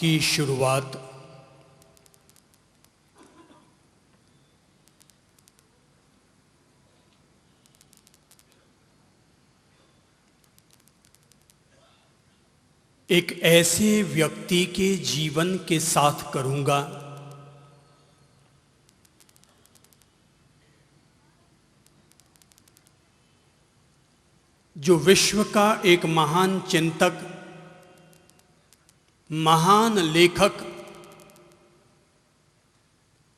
की शुरुआत एक ऐसे व्यक्ति के जीवन के साथ करूंगा जो विश्व का एक महान चिंतक, महान लेखक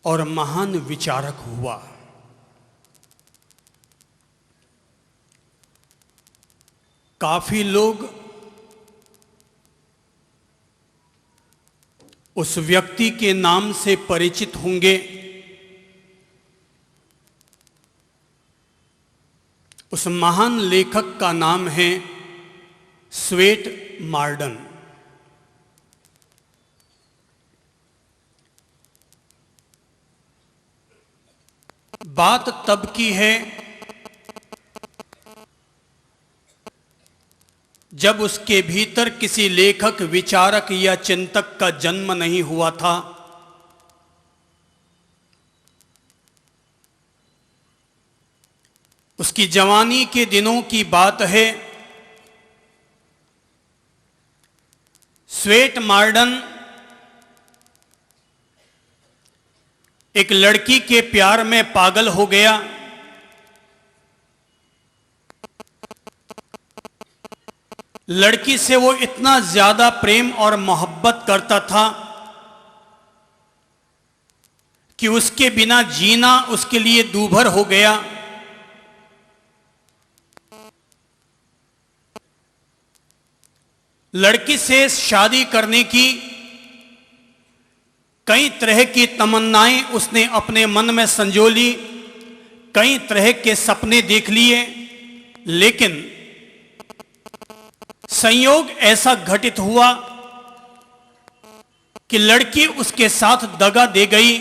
और महान विचारक हुआ। काफी लोग उस व्यक्ति के नाम से परिचित होंगे। उस महान लेखक का नाम है स्वेट मार्डन। बात तब की है जब उसके भीतर किसी लेखक, विचारक या चिंतक का जन्म नहीं हुआ था। उसकी जवानी के दिनों की बात है। स्वेट मार्डन एक लड़की के प्यार में पागल हो गया। लड़की से वो इतना ज्यादा प्रेम और मोहब्बत करता था कि उसके बिना जीना उसके लिए दूभर हो गया। लड़की से शादी करने की कई तरह की तमन्नाएं उसने अपने मन में संजो ली, कई तरह के सपने देख लिए, लेकिन संयोग ऐसा घटित हुआ कि लड़की उसके साथ दगा दे गई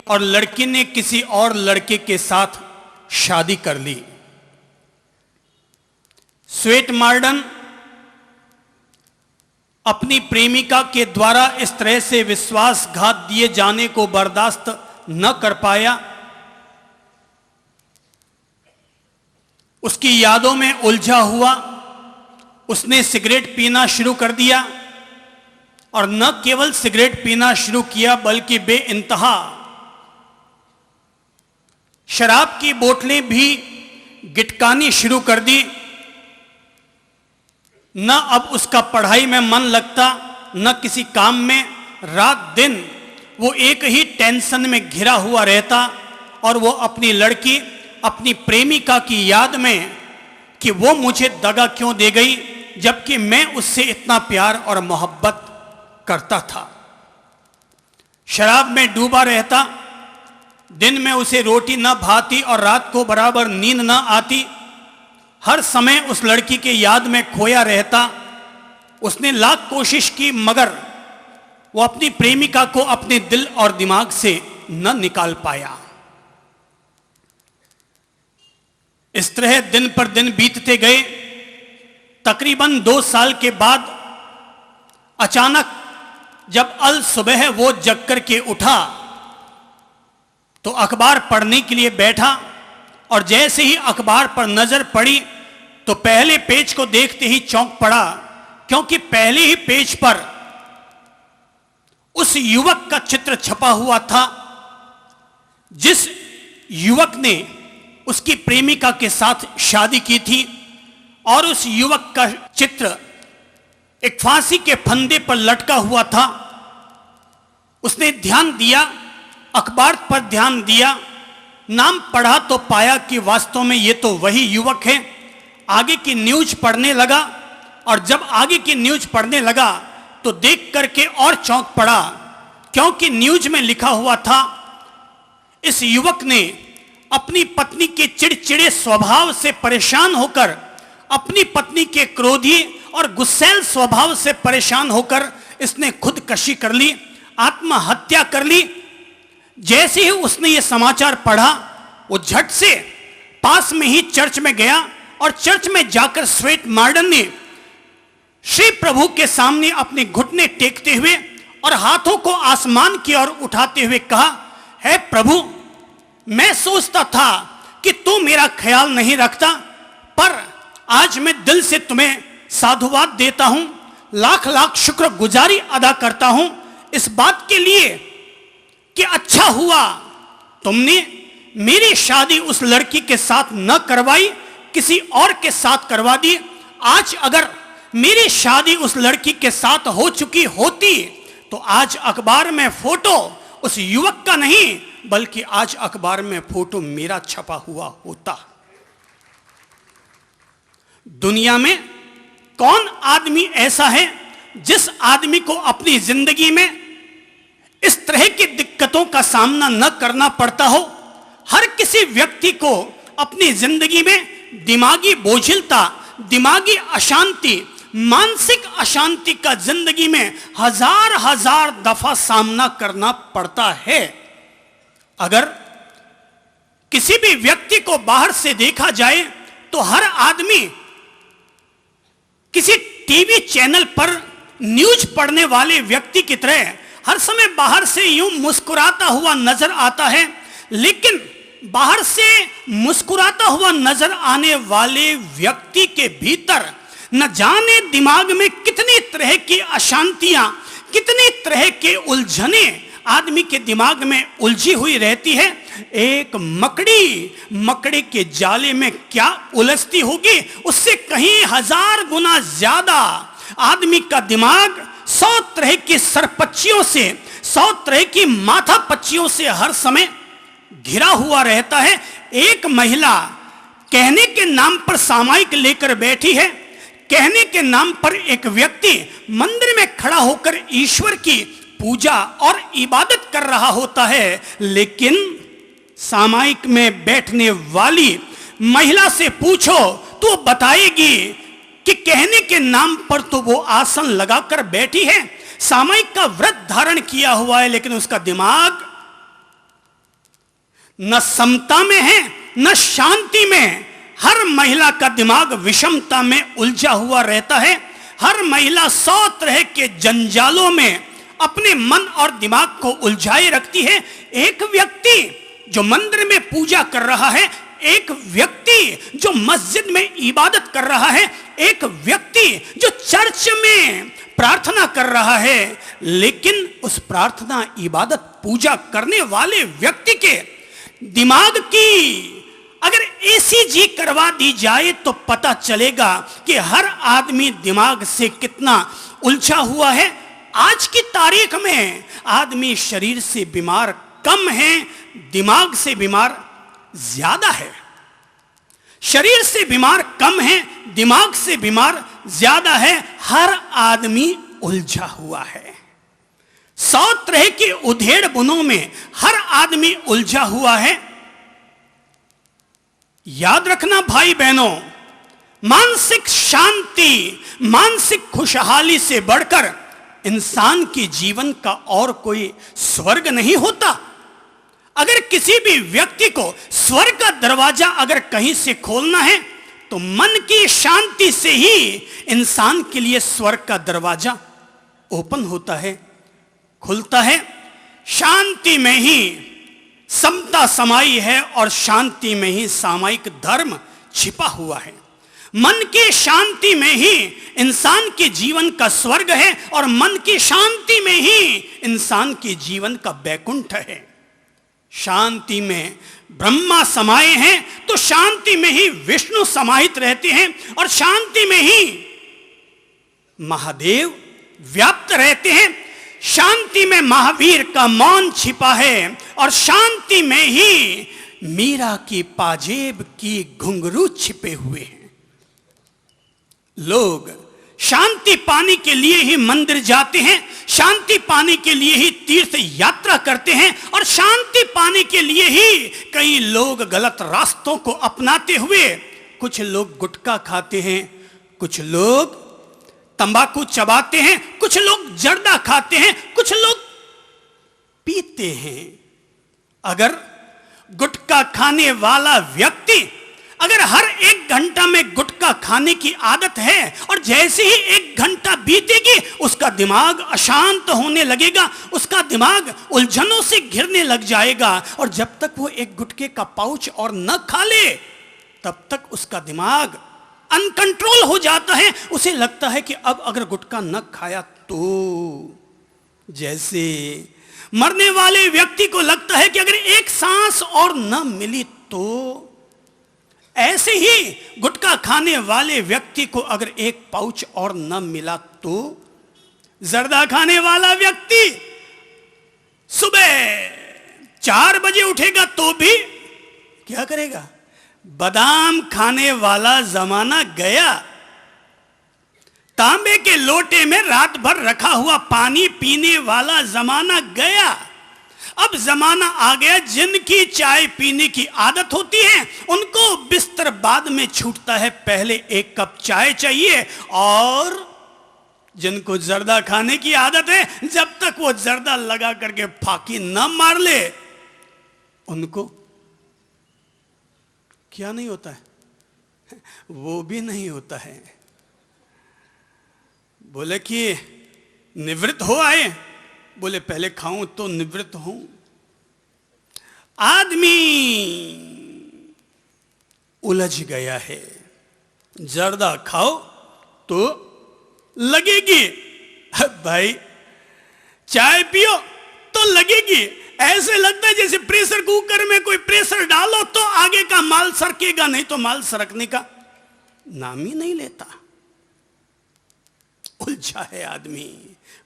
और लड़की ने किसी और लड़के के साथ शादी कर ली। स्वेट मार्डन अपनी प्रेमिका के द्वारा इस तरह से विश्वासघात दिए जाने को बर्दाश्त न कर पाया। उसकी यादों में उलझा हुआ उसने सिगरेट पीना शुरू कर दिया, और न केवल सिगरेट पीना शुरू किया बल्कि बेइंतहा शराब की बोतलें भी गिटकानी शुरू कर दी। न अब उसका पढ़ाई में मन लगता, न किसी काम में। रात दिन वो एक ही टेंशन में घिरा हुआ रहता, और वो अपनी लड़की, अपनी प्रेमिका की याद में कि वो मुझे दगा क्यों दे गई जबकि मैं उससे इतना प्यार और मोहब्बत करता था। शराब में डूबा रहता। दिन में उसे रोटी न भाती और रात को बराबर नींद न आती। हर समय उस लड़की के याद में खोया रहता। उसने लाख कोशिश की मगर वो अपनी प्रेमिका को अपने दिल और दिमाग से न निकाल पाया। इस तरह दिन पर दिन बीतते गए। तकरीबन 2 साल के बाद अचानक जब अल सुबह वो जग कर के उठा तो अखबार पढ़ने के लिए बैठा, और जैसे ही अखबार पर नजर पड़ी तो पहले पेज को देखते ही चौंक पड़ा, क्योंकि पहले ही पेज पर उस युवक का चित्र छपा हुआ था जिस युवक ने उसकी प्रेमिका के साथ शादी की थी। और उस युवक का चित्र एक फांसी के फंदे पर लटका हुआ था। उसने ध्यान दिया, अखबार पर ध्यान दिया, नाम पढ़ा तो पाया कि वास्तव में ये तो वही युवक है। आगे की न्यूज पढ़ने लगा, और जब आगे की न्यूज पढ़ने लगा तो देख करके और चौंक पड़ा, क्योंकि न्यूज में लिखा हुआ था इस युवक ने अपनी पत्नी के चिड़चिड़े स्वभाव से परेशान होकर, अपनी पत्नी के क्रोधी और गुस्सैल स्वभाव से परेशान होकर इसने खुदकशी कर ली, आत्महत्या कर ली। जैसे ही उसने ये समाचार पढ़ा वो झट से पास में ही चर्च में गया, और चर्च में जाकर स्वेट मार्डन ने श्री प्रभु के सामने अपने घुटने टेकते हुए और हाथों को आसमान की ओर उठाते हुए कहा, हे प्रभु, मैं सोचता था कि तू मेरा ख्याल नहीं रखता, पर आज मैं दिल से तुम्हें साधुवाद देता हूं, लाख लाख शुक्रगुजारी अदा करता हूं इस बात के लिए कि अच्छा हुआ तुमने मेरी शादी उस लड़की के साथ न करवाई, किसी और के साथ करवा दी। आज अगर मेरी शादी उस लड़की के साथ हो चुकी होती तो आज अखबार में फोटो उस युवक का नहीं, बल्कि आज अखबार में फोटो मेरा छपा हुआ होता। दुनिया में कौन आदमी ऐसा है जिस आदमी को अपनी जिंदगी में इस तरह की दिक्कतों का सामना न करना पड़ता हो। हर किसी व्यक्ति को अपनी जिंदगी में दिमागी बोझिलता, दिमागी अशांति, मानसिक अशांति का जिंदगी में हजार हजार दफा सामना करना पड़ता है। अगर किसी भी व्यक्ति को बाहर से देखा जाए तो हर आदमी किसी टीवी चैनल पर न्यूज पढ़ने वाले व्यक्ति की तरह हर समय बाहर से यूं मुस्कुराता हुआ नजर आता है, लेकिन बाहर से मुस्कुराता हुआ नजर आने वाले व्यक्ति के भीतर न जाने दिमाग में कितनी तरह की अशांतियां, कितनी तरह के उलझने आदमी के दिमाग में उलझी हुई रहती है। एक मकड़ी के जाले में क्या उलझती होगी, उससे कहीं हजार गुना ज्यादा आदमी का दिमाग 100 तरह की सरपच्चियों से, 100 तरह की माथा पच्चियों से हर समय घिरा हुआ रहता है। एक महिला कहने के नाम पर सामायिक लेकर बैठी है, कहने के नाम पर एक व्यक्ति मंदिर में खड़ा होकर ईश्वर की पूजा और इबादत कर रहा होता है, लेकिन सामायिक में बैठने वाली महिला से पूछो तो बताएगी कि कहने के नाम पर तो वो आसन लगाकर बैठी है, सामायिक का व्रत धारण किया हुआ है, लेकिन उसका दिमाग न समता में है न शांति में। हर महिला का दिमाग विषमता में उलझा हुआ रहता है। हर महिला 100 तरह के जंजालों में अपने मन और दिमाग को उलझाए रखती है। एक व्यक्ति जो मंदिर में पूजा कर रहा है, एक व्यक्ति जो मस्जिद में इबादत कर रहा है, एक व्यक्ति जो चर्च में प्रार्थना कर रहा है, लेकिन उस प्रार्थना, इबादत, पूजा करने वाले व्यक्ति के दिमाग की अगर ECG करवा दी जाए तो पता चलेगा कि हर आदमी दिमाग से कितना उलझा हुआ है। आज की तारीख में आदमी शरीर से बीमार कम है, दिमाग से बीमार ज्यादा है। शरीर से बीमार कम है, दिमाग से बीमार ज्यादा है। हर आदमी उलझा हुआ है। 100 तरह के उधेड़ बुनों में हर आदमी उलझा हुआ है। याद रखना भाई बहनों, मानसिक शांति, मानसिक खुशहाली से बढ़कर इंसान के जीवन का और कोई स्वर्ग नहीं होता। अगर किसी भी व्यक्ति को स्वर्ग का दरवाजा अगर कहीं से खोलना है तो मन की शांति से ही इंसान के लिए स्वर्ग का दरवाजा ओपन होता है, खुलता है। शांति में ही समता समाई है और शांति में ही सामायिक धर्म छिपा हुआ है। मन की शांति में ही इंसान के जीवन का स्वर्ग है और मन की शांति में ही इंसान के जीवन का बैकुंठ है। शांति में ब्रह्मा समाये हैं तो शांति में ही विष्णु समाहित रहते हैं और शांति में ही महादेव व्याप्त रहते हैं। शांति में महावीर का मौन छिपा है और शांति में ही मीरा की पाजेब की घुंघरू छिपे हुए हैं। लोग शांति पाने के लिए ही मंदिर जाते हैं, शांति पाने के लिए ही तीर्थ यात्रा करते हैं और शांति पाने के लिए ही कई लोग गलत रास्तों को अपनाते हुए, कुछ लोग गुटखा खाते हैं, कुछ लोग तंबाकू चबाते हैं, कुछ लोग जर्दा खाते हैं, कुछ लोग पीते हैं। अगर गुटखा खाने वाला व्यक्ति अगर हर 1 घंटा में गुटखा खाने की आदत है और जैसे ही 1 घंटा बीतेगी उसका दिमाग अशांत होने लगेगा, उसका दिमाग उलझनों से घिरने लग जाएगा, और जब तक वो 1 गुटखे का पाउच और न खा ले तब तक उसका दिमाग अनकंट्रोल हो जाता है। उसे लगता है कि अब अगर गुटखा न खाया तो, जैसे मरने वाले व्यक्ति को लगता है कि अगर 1 सांस और न मिली तो, ऐसे ही गुटखा खाने वाले व्यक्ति को अगर 1 पाउच और न मिला तो, जर्दा खाने वाला व्यक्ति सुबह 4 बजे उठेगा तो भी क्या करेगा? बादाम खाने वाला जमाना गया। तांबे के लोटे में रात भर रखा हुआ पानी पीने वाला जमाना गया। अब जमाना आ गया जिनकी चाय पीने की आदत होती है उनको बिस्तर बाद में छूटता है, पहले 1 कप चाय चाहिए। और जिनको जर्दा खाने की आदत है, जब तक वो जर्दा लगा करके फाकी न मार ले उनको क्या नहीं होता है? वो भी नहीं होता है। बोले कि निवृत्त हो आए, बोले पहले खाऊं तो निवृत्त हूं। आदमी उलझ गया है, जर्दा खाओ तो लगेगी, भाई चाय पियो तो लगेगी। ऐसे लगता है जैसे प्रेशर कुकर में कोई प्रेशर डालो तो आगे का माल सरकेगा, नहीं तो माल सरकने का नाम ही नहीं लेता। उलझा है आदमी।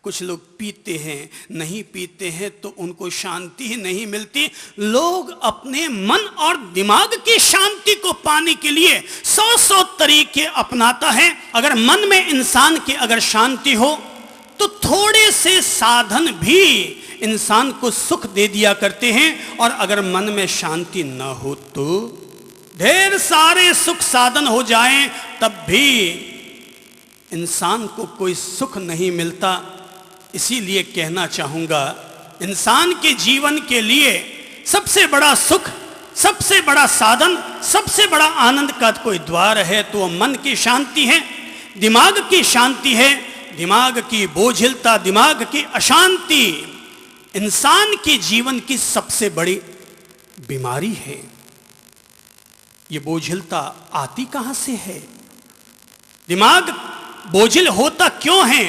कुछ लोग पीते हैं, नहीं पीते हैं तो उनको शांति ही नहीं मिलती। लोग अपने मन और दिमाग की शांति को पाने के लिए 100 तरीके अपनाता है। अगर मन में इंसान की अगर शांति हो तो थोड़े से साधन भी इंसान को सुख दे दिया करते हैं, और अगर मन में शांति न हो तो ढेर सारे सुख साधन हो जाएं तब भी इंसान को कोई सुख नहीं मिलता। इसीलिए कहना चाहूंगा, इंसान के जीवन के लिए सबसे बड़ा सुख, सबसे बड़ा साधन, सबसे बड़ा आनंद का कोई द्वार है तो वह मन की शांति है, दिमाग की शांति है। दिमाग की बोझिलता, दिमाग की अशांति इंसान के जीवन की सबसे बड़ी बीमारी है। ये बोझिलता आती कहां से है? दिमाग बोझिल होता क्यों है?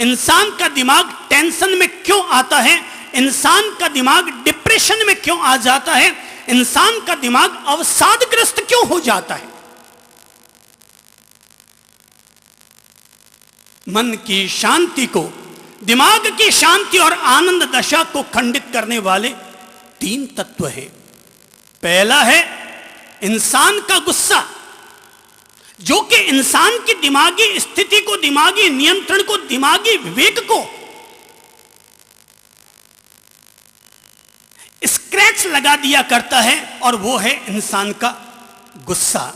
इंसान का दिमाग टेंशन में क्यों आता है? इंसान का दिमाग डिप्रेशन में क्यों आ जाता है? इंसान का दिमाग अवसादग्रस्त क्यों हो जाता है? मन की शांति को, दिमाग की शांति और आनंद दशा को खंडित करने वाले 3 तत्व हैं। पहला है इंसान का गुस्सा, जो कि इंसान की दिमागी स्थिति को, दिमागी नियंत्रण को, दिमागी विवेक को स्क्रैच लगा दिया करता है, और वो है इंसान का गुस्सा।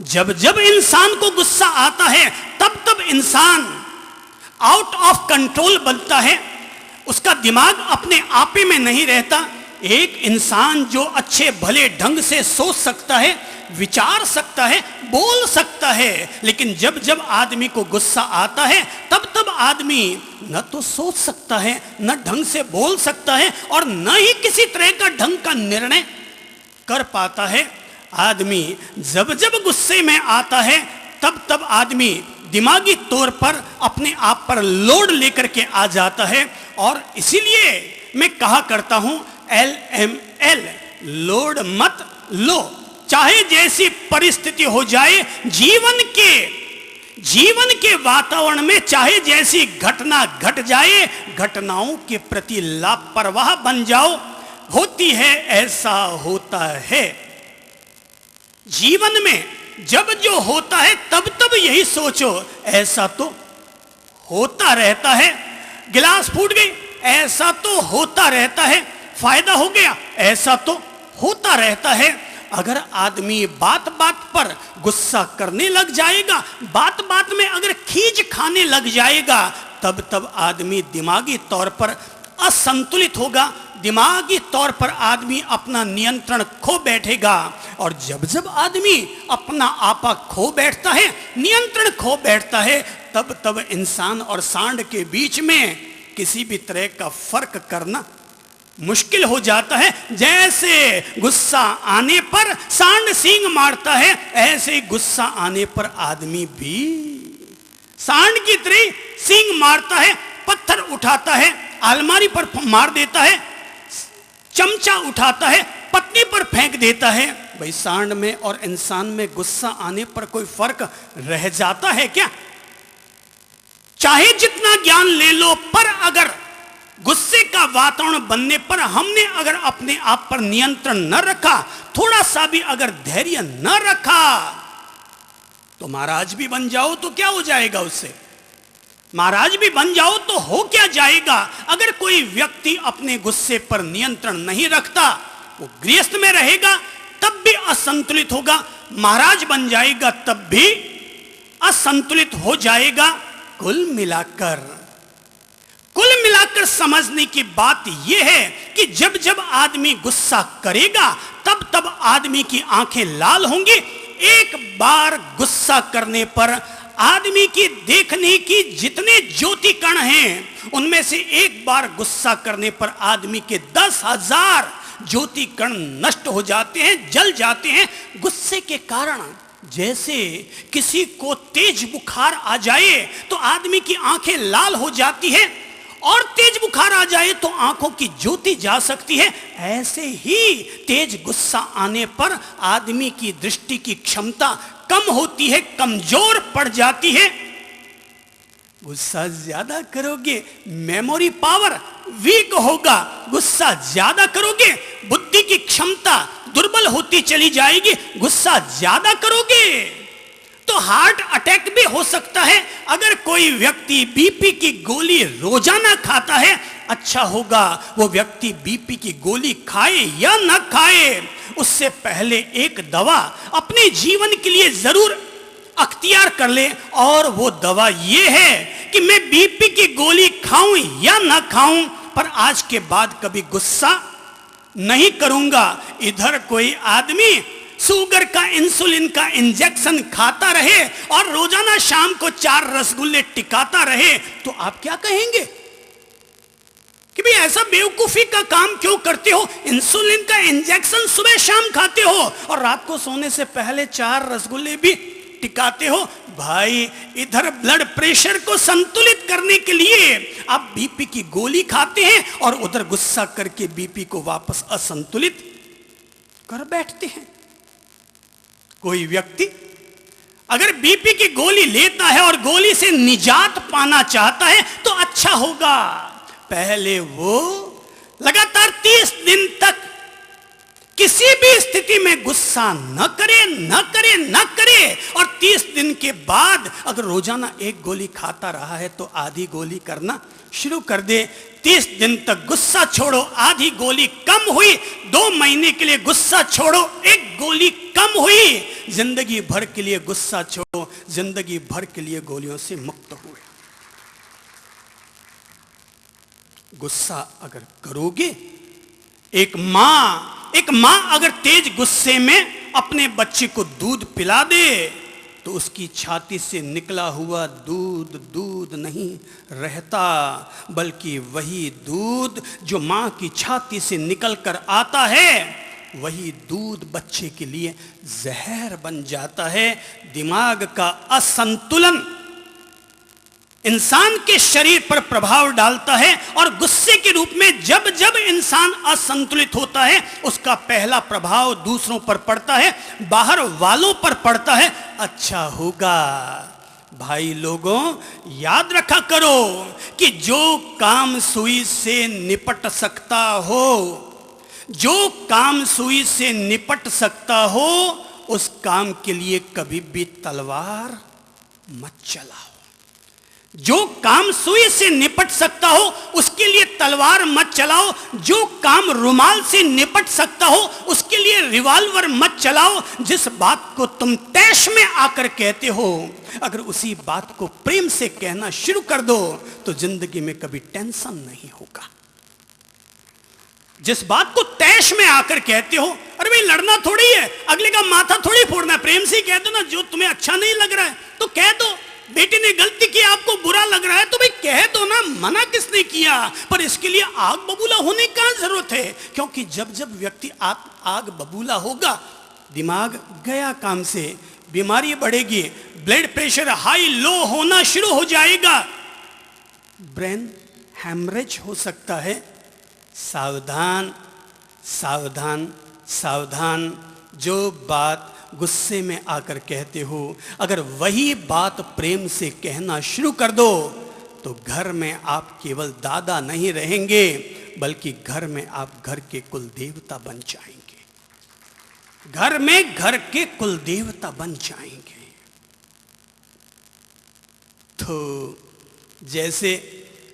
जब जब इंसान को गुस्सा आता है तब तब इंसान आउट ऑफ कंट्रोल बनता है, उसका दिमाग अपने आपे में नहीं रहता। एक इंसान जो अच्छे भले ढंग से सोच सकता है, विचार सकता है, बोल सकता है, लेकिन जब जब आदमी को गुस्सा आता है तब तब आदमी न तो सोच सकता है, न ढंग से बोल सकता है, और न ही किसी तरह का ढंग का निर्णय कर पाता है। आदमी जब जब गुस्से में आता है तब तब आदमी दिमागी तौर पर अपने आप पर लोड लेकर के आ जाता है। और इसीलिए मैं कहा करता हूं LML, लोड मत लो। चाहे जैसी परिस्थिति हो जाए, जीवन के वातावरण में चाहे जैसी घटना घट जाए, घटनाओं के प्रति लापरवाह बन जाओ। होती है, ऐसा होता है। जीवन में जब जो होता है तब तब यही सोचो, ऐसा तो होता रहता है। गिलास फूट गई, ऐसा तो होता रहता है। फायदा हो गया, ऐसा तो होता रहता है। अगर आदमी बात बात पर गुस्सा करने लग जाएगा, बात बात में अगर खींच खाने लग जाएगा, तब तब आदमी दिमागी तौर पर असंतुलित होगा। दिमागी तौर पर आदमी अपना नियंत्रण खो बैठेगा। और जब जब आदमी अपना आपा खो बैठता है, नियंत्रण खो बैठता है, तब तब इंसान और सांड के बीच में किसी भी तरह का फर्क करना मुश्किल हो जाता है। जैसे गुस्सा आने पर सांड सींग मारता है, ऐसे गुस्सा आने पर आदमी भी सांड की तरह सींग मारता है, पत्थर उठाता है, अलमारी पर मार देता है, चमचा उठाता है, पत्नी पर फेंक देता है। भाई सांड में और इंसान में गुस्सा आने पर कोई फर्क रह जाता है क्या? चाहे जितना ज्ञान ले लो, पर अगर गुस्से का वातावरण बनने पर हमने अगर अपने आप पर नियंत्रण न रखा, थोड़ा सा भी अगर धैर्य न रखा, तो महाराज भी बन जाओ तो क्या हो जाएगा उससे? महाराज भी बन जाओ तो हो क्या जाएगा? अगर कोई व्यक्ति अपने गुस्से पर नियंत्रण नहीं रखता, वो गृहस्थ में रहेगा तब भी असंतुलित होगा, महाराज बन जाएगा तब भी असंतुलित हो जाएगा। कुल मिलाकर समझने की बात यह है कि जब जब आदमी गुस्सा करेगा, तब तब आदमी की आंखें लाल होंगी। एक बार गुस्सा करने पर आदमी की देखने की जितने ज्योति कण हैं, उनमें से एक बार गुस्सा करने पर आदमी के 10,000 ज्योति कण नष्ट हो जाते हैं, जल जाते हैं गुस्से के कारण। जैसे किसी को तेज बुखार आ जाए तो आदमी की आंखें लाल हो जाती है, और तेज बुखार आ जाए तो आंखों की ज्योति जा सकती है। ऐसे ही तेज गुस्सा आने पर आदमी की दृष्टि की क्षमता कम होती है, कमजोर पड़ जाती है। गुस्सा ज्यादा करोगे, मेमोरी पावर वीक होगा। गुस्सा ज्यादा करोगे, बुद्धि की क्षमता दुर्बल होती चली जाएगी। गुस्सा ज्यादा करोगे तो हार्ट अटैक भी हो सकता है। अगर कोई व्यक्ति बीपी की गोली रोजाना खाता है, अच्छा होगा वो व्यक्ति बीपी की गोली खाए या ना खाए, उससे पहले एक दवा अपने जीवन के लिए जरूर अख्तियार कर ले, और वो दवा ये है कि मैं बीपी की गोली खाऊं या ना खाऊं, पर आज के बाद कभी गुस्सा नहीं करूंगा। इधर कोई आदमी शुगर का, इंसुलिन का इंजेक्शन खाता रहे और रोजाना शाम को 4 रसगुल्ले टिकाता रहे, तो आप क्या कहेंगे कि भाई ऐसा बेवकूफी का काम क्यों करते हो? इंसुलिन का इंजेक्शन सुबह शाम खाते हो और रात को सोने से पहले 4 रसगुल्ले भी टिकाते हो। भाई इधर ब्लड प्रेशर को संतुलित करने के लिए आप बीपी की गोली खाते हैं, और उधर गुस्सा करके बीपी को वापस असंतुलित कर बैठते हैं। कोई व्यक्ति अगर बीपी की गोली लेता है और गोली से निजात पाना चाहता है, तो अच्छा होगा पहले वो लगातार 30 दिन तक किसी भी स्थिति में गुस्सा न करे, और 30 दिन के बाद अगर रोजाना 1 गोली खाता रहा है तो आधी गोली करना शुरू कर दे। 30 दिन तक गुस्सा छोड़ो, आधी गोली कम हुई, 2 महीने के लिए गुस्सा छोड़ो, 1 गोली कम हुई, जिंदगी भर के लिए गुस्सा छोड़ो, जिंदगी भर के लिए गोलियों से मुक्त हुए। गुस्सा अगर करोगे, एक मां अगर तेज गुस्से में अपने बच्चे को दूध पिला दे, तो उसकी छाती से निकला हुआ दूध नहीं रहता, बल्कि वही दूध जो मां की छाती से निकल कर आता है, वही दूध बच्चे के लिए जहर बन जाता है। दिमाग का असंतुलन इंसान के शरीर पर प्रभाव डालता है, और गुस्से के रूप में जब जब इंसान असंतुलित होता है, उसका पहला प्रभाव दूसरों पर पड़ता है, बाहर वालों पर पड़ता है। अच्छा होगा भाई लोगों, याद रखा करो कि जो काम सुई से निपट सकता हो, जो काम सुई से निपट सकता हो, उस काम के लिए कभी भी तलवार मत चलाओ। जो काम सुई से निपट सकता हो उसके लिए तलवार मत चलाओ। जो काम रुमाल से निपट सकता हो उसके लिए रिवॉल्वर मत चलाओ। जिस बात को तुम तैश में आकर कहते हो, अगर उसी बात को प्रेम से कहना शुरू कर दो तो जिंदगी में कभी टेंशन नहीं होगा। जिस बात को तैश में आकर कहते हो, अरे भाई लड़ना थोड़ी है, अगले का माथा थोड़ी फोड़ना है, प्रेम से कह दो ना, जो तुम्हें अच्छा नहीं लग रहा है तो कह दो, बेटी ने गलती की आपको बुरा लग रहा है तो भाई कह दो ना, मना किसने किया। पर इसके लिए आग बबूला होने की जरूरत है, क्योंकि जब जब व्यक्ति आग बबूला होगा, दिमाग गया काम से, बीमारी बढ़ेगी, ब्लड प्रेशर हाई लो होना शुरू हो जाएगा, ब्रेन हैमरेज हो सकता है। सावधान सावधान सावधान, जो बात गुस्से में आकर कहते हो, अगर वही बात प्रेम से कहना शुरू कर दो तो घर में आप केवल दादा नहीं रहेंगे, बल्कि घर में आप घर के कुल देवता बन जाएंगे, घर में घर के कुल देवता बन जाएंगे। तो जैसे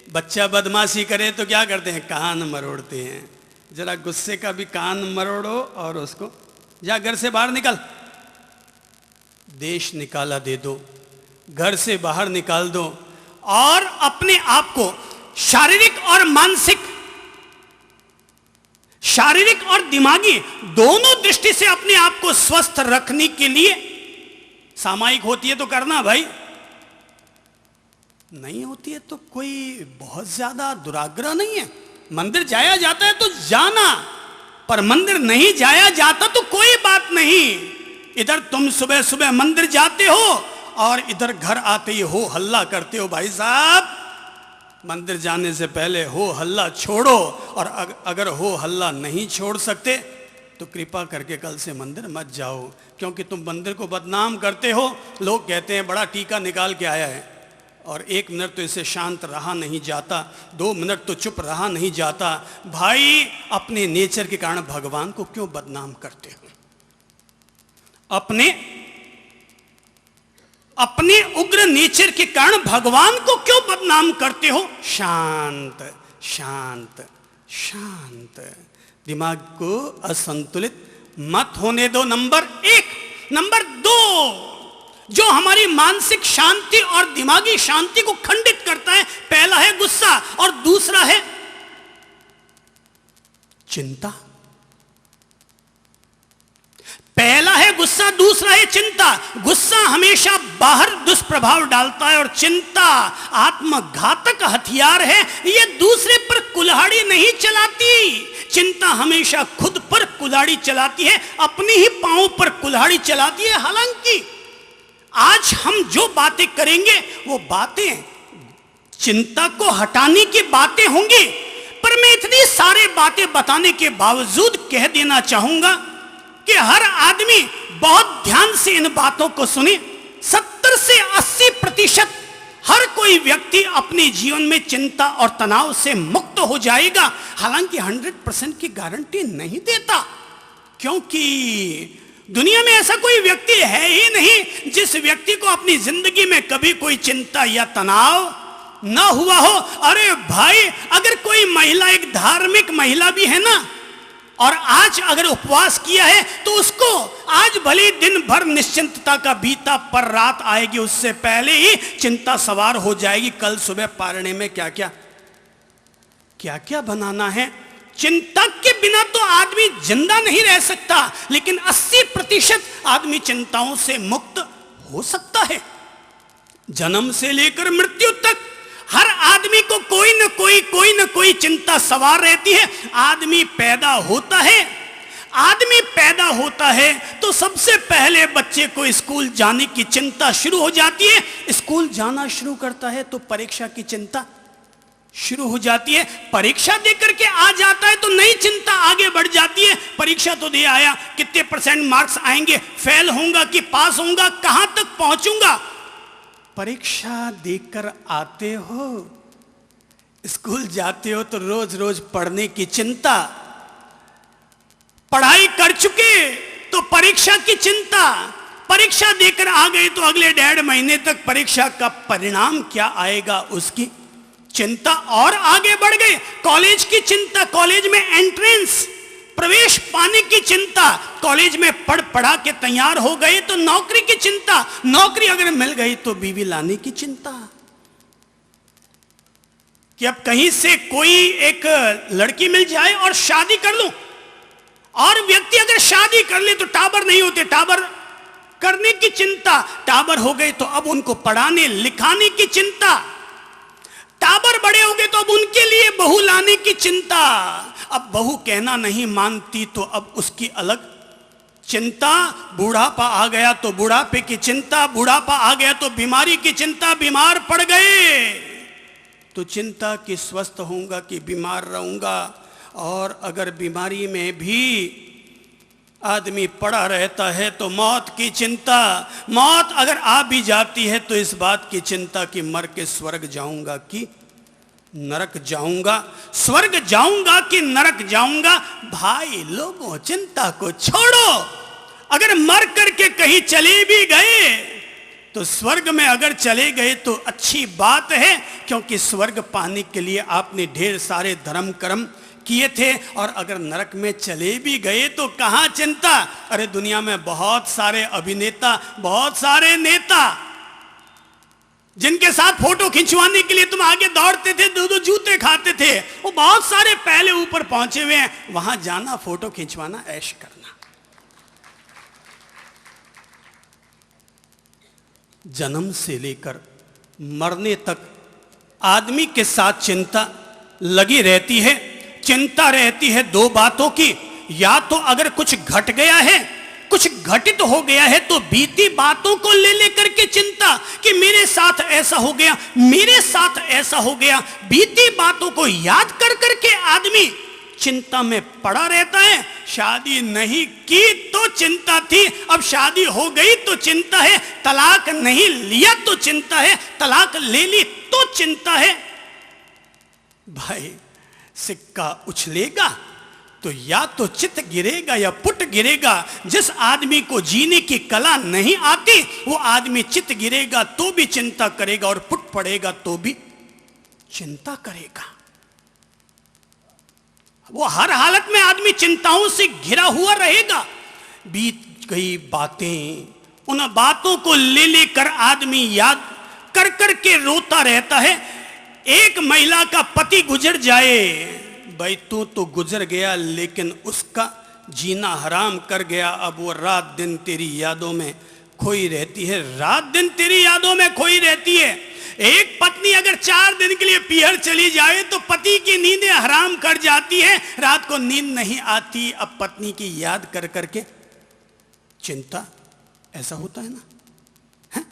बच्चा बदमाशी करे तो क्या करते हैं, कान मरोड़ते हैं। जरा गुस्से का भी कान मरोड़ो और उसको जा घर से बाहर निकल, देश निकाला दे दो, घर से बाहर निकाल दो, और अपने आप को शारीरिक और मानसिक, शारीरिक और दिमागी दोनों दृष्टि से अपने आप को स्वस्थ रखने के लिए सामायिक होती है तो करना भाई, नहीं होती है तो कोई बहुत ज्यादा दुराग्रह नहीं है। मंदिर जाया जाता है तो जाना, पर मंदिर नहीं जाया जाता तो कोई बात नहीं। इधर तुम सुबह सुबह मंदिर जाते हो और इधर घर आते ही हो हल्ला करते हो। भाई साहब, मंदिर जाने से पहले हो हल्ला छोड़ो, और अगर हो हल्ला नहीं छोड़ सकते तो कृपा करके कल से मंदिर मत जाओ, क्योंकि तुम मंदिर को बदनाम करते हो। लोग कहते हैं बड़ा टीका निकाल के आया है, और 1 मिनट तो इसे शांत रहा नहीं जाता, 2 मिनट तो चुप रहा नहीं जाता। भाई, अपने नेचर के कारण भगवान को क्यों बदनाम करते हो? अपने उग्र नेचर के कारण भगवान को क्यों बदनाम करते हो? शांत शांत शांत, दिमाग को असंतुलित मत होने दो। नंबर 1। नंबर 2, जो हमारी मानसिक शांति और दिमागी शांति को खंडित करता है, पहला है गुस्सा और दूसरा है चिंता। पहला है गुस्सा, दूसरा है चिंता। गुस्सा हमेशा बाहर दुष्प्रभाव डालता है और चिंता आत्मघातक हथियार है। यह दूसरे पर कुल्हाड़ी नहीं चलाती, चिंता हमेशा खुद पर कुल्हाड़ी चलाती है, अपने ही पांव पर कुल्हाड़ी चलाती है। हालांकि आज हम जो बातें करेंगे वो बातें चिंता को हटाने की बातें होंगी, पर मैं इतनी सारी बातें बताने के बावजूद कह देना चाहूंगा कि हर आदमी बहुत ध्यान से इन बातों को सुने। 70 से 80% हर कोई व्यक्ति अपने जीवन में चिंता और तनाव से मुक्त हो जाएगा। हालांकि 100% की गारंटी नहीं देता, क्योंकि दुनिया में ऐसा कोई व्यक्ति है ही नहीं जिस व्यक्ति को अपनी जिंदगी में कभी कोई चिंता या तनाव ना हुआ हो। अरे भाई, अगर कोई महिला एक धार्मिक महिला भी है ना, और आज अगर उपवास किया है तो उसको आज भले दिन भर निश्चिंतता का बीता, पर रात आएगी उससे पहले ही चिंता सवार हो जाएगी, कल सुबह पारने में क्या क्या बनाना है। चिंता के बिना तो आदमी जिंदा नहीं रह सकता, लेकिन 80% आदमी चिंताओं से मुक्त हो सकता है। जन्म से लेकर मृत्यु तक हर आदमी को कोई न कोई चिंता सवार रहती है। आदमी पैदा होता है तो सबसे पहले बच्चे को स्कूल जाने की चिंता शुरू हो जाती है। स्कूल जाना शुरू करता है तो परीक्षा की चिंता शुरू हो जाती है। परीक्षा देकर के आ जाता है तो नई चिंता आगे बढ़ जाती है। परीक्षा तो दे आया, कितने % मार्क्स आएंगे, फेल होऊंगा कि पास होऊंगा, कहां तक पहुंचूंगा। परीक्षा देकर आते हो, स्कूल जाते हो तो रोज रोज पढ़ने की चिंता, पढ़ाई कर चुके तो परीक्षा की चिंता, परीक्षा देकर आ गए तो अगले 1.5 महीने तक परीक्षा का परिणाम क्या आएगा उसकी चिंता, और आगे बढ़ गए। कॉलेज की चिंता, कॉलेज में एंट्रेंस प्रवेश पाने की चिंता, कॉलेज में पढ़ा के तैयार हो गए तो नौकरी की चिंता, नौकरी अगर मिल गई तो बीवी लाने की चिंता। कि अब कहीं से कोई एक लड़की मिल जाए और शादी कर लूं। और व्यक्ति अगर शादी कर ले तो टाबर नहीं होते, टाबर करने की चिंता, टाबर हो गए तो अब उनको पढ़ाने लिखाने की चिंता, टाबर बड़े हो गए तो अब उनके लिए बहू लाने की चिंता। अब बहू कहना नहीं मानती तो अब उसकी अलग चिंता, बुढ़ापा आ गया तो बुढ़ापे की चिंता, बुढ़ापा आ गया तो बीमारी की चिंता, बीमार पड़ गए तो चिंता कि स्वस्थ होऊंगा कि बीमार रहूंगा। और अगर बीमारी में भी आदमी पड़ा रहता है तो मौत की चिंता, मौत अगर आ भी जाती है तो इस बात की चिंता कि मर के स्वर्ग जाऊंगा कि नरक जाऊंगा, स्वर्ग जाऊंगा कि नरक जाऊंगा। भाई लोगों, चिंता को छोड़ो। अगर मर करके कहीं चले भी गए तो स्वर्ग में अगर चले गए तो अच्छी बात है, क्योंकि स्वर्ग पाने के लिए आपने ढेर सारे धर्म कर्म किए थे। और अगर नरक में चले भी गए तो कहां चिंता। अरे दुनिया में बहुत सारे अभिनेता, बहुत सारे नेता जिनके साथ फोटो खिंचवाने के लिए तुम आगे दौड़ते थे, दो जूते खाते थे, वो बहुत सारे पहले ऊपर पहुंचे हुए हैं। वहां जाना, फोटो खिंचवाना, ऐश करना। जन्म से लेकर मरने तक आदमी के साथ चिंता लगी रहती है। चिंता रहती है दो बातों की, या तो अगर कुछ घट गया है, कुछ घटित हो गया है तो बीती बातों को ले लेकर के चिंता कि मेरे साथ ऐसा हो गया, मेरे साथ ऐसा हो गया। बीती बातों को याद कर करके आदमी चिंता में पड़ा रहता है। शादी नहीं की तो चिंता थी, अब शादी हो गई तो चिंता है। तलाक नहीं लिया तो चिंता है, तलाक ले ली तो चिंता है। भाई सिक्का उछलेगा तो या तो चित गिरेगा या पुट गिरेगा। जिस आदमी को जीने की कला नहीं आती वो आदमी चित गिरेगा तो भी चिंता करेगा और पुट पड़ेगा तो भी चिंता करेगा। वो हर हालत में आदमी चिंताओं से घिरा हुआ रहेगा। बीत गई बातें, उन बातों को ले लेकर आदमी याद कर कर के रोता रहता है। एक महिला का पति गुजर जाए, भाई तू तो गुजर गया लेकिन उसका जीना हराम कर गया। अब वो रात दिन तेरी यादों में खोई रहती है, रात दिन तेरी यादों में खोई रहती है। एक पत्नी अगर 4 दिन के लिए पीहर चली जाए तो पति की नींदें हराम कर जाती है, रात को नींद नहीं आती। अब पत्नी की याद कर करके चिंता, ऐसा होता है ना। है?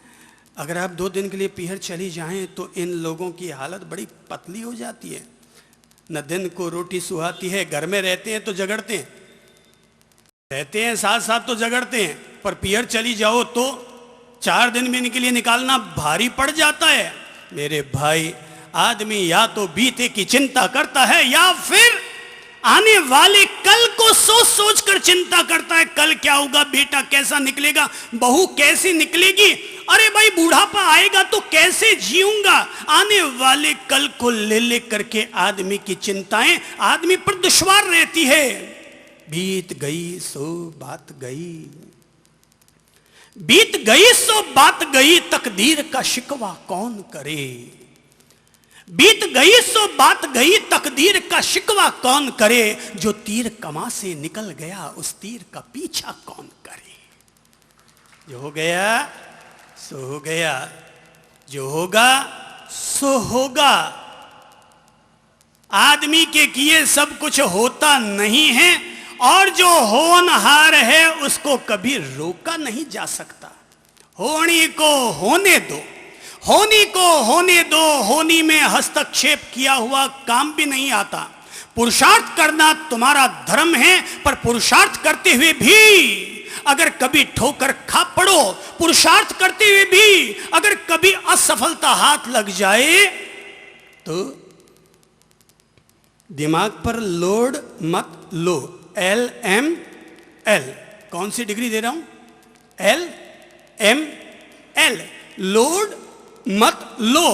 अगर आप 2 दिन के लिए पीहर चली जाएं तो इन लोगों की हालत बड़ी पतली हो जाती है। न दिन को रोटी सुहाती है, घर में रहते हैं तो झगड़ते हैं, रहते हैं साथ साथ तो झगड़ते हैं, पर पीहर चली जाओ तो 4 दिन में के लिए निकालना भारी पड़ जाता है। मेरे भाई, आदमी या तो बीते की चिंता करता है या फिर आने वाले कल को सोच सोच कर चिंता करता है। कल क्या होगा, बेटा कैसा निकलेगा, बहू कैसी निकलेगी, अरे भाई बुढ़ापा आएगा तो कैसे जीऊंगा। आने वाले कल को ले ले करके आदमी की चिंताएं आदमी पर दुश्वार रहती है। बीत गई सो बात गई, बीत गई सो बात गई, तकदीर का शिकवा कौन करे। बीत गई सो बात गई, तकदीर का शिकवा कौन करे। जो तीर कमा से निकल गया उस तीर का पीछा कौन करे। जो हो गया सो हो गया, जो होगा सो होगा। आदमी के किए सब कुछ होता नहीं है और जो होनहार है उसको कभी रोका नहीं जा सकता। होनी को होने दो, होनी को होने दो। होनी में हस्तक्षेप किया हुआ काम भी नहीं आता। पुरुषार्थ करना तुम्हारा धर्म है, पर पुरुषार्थ करते हुए भी अगर कभी ठोकर खा पड़ो, पुरुषार्थ करते हुए भी अगर कभी असफलता हाथ लग जाए तो दिमाग पर लोड मत लो। LML, कौन सी डिग्री दे रहा हूं, LML, लोड मत लो।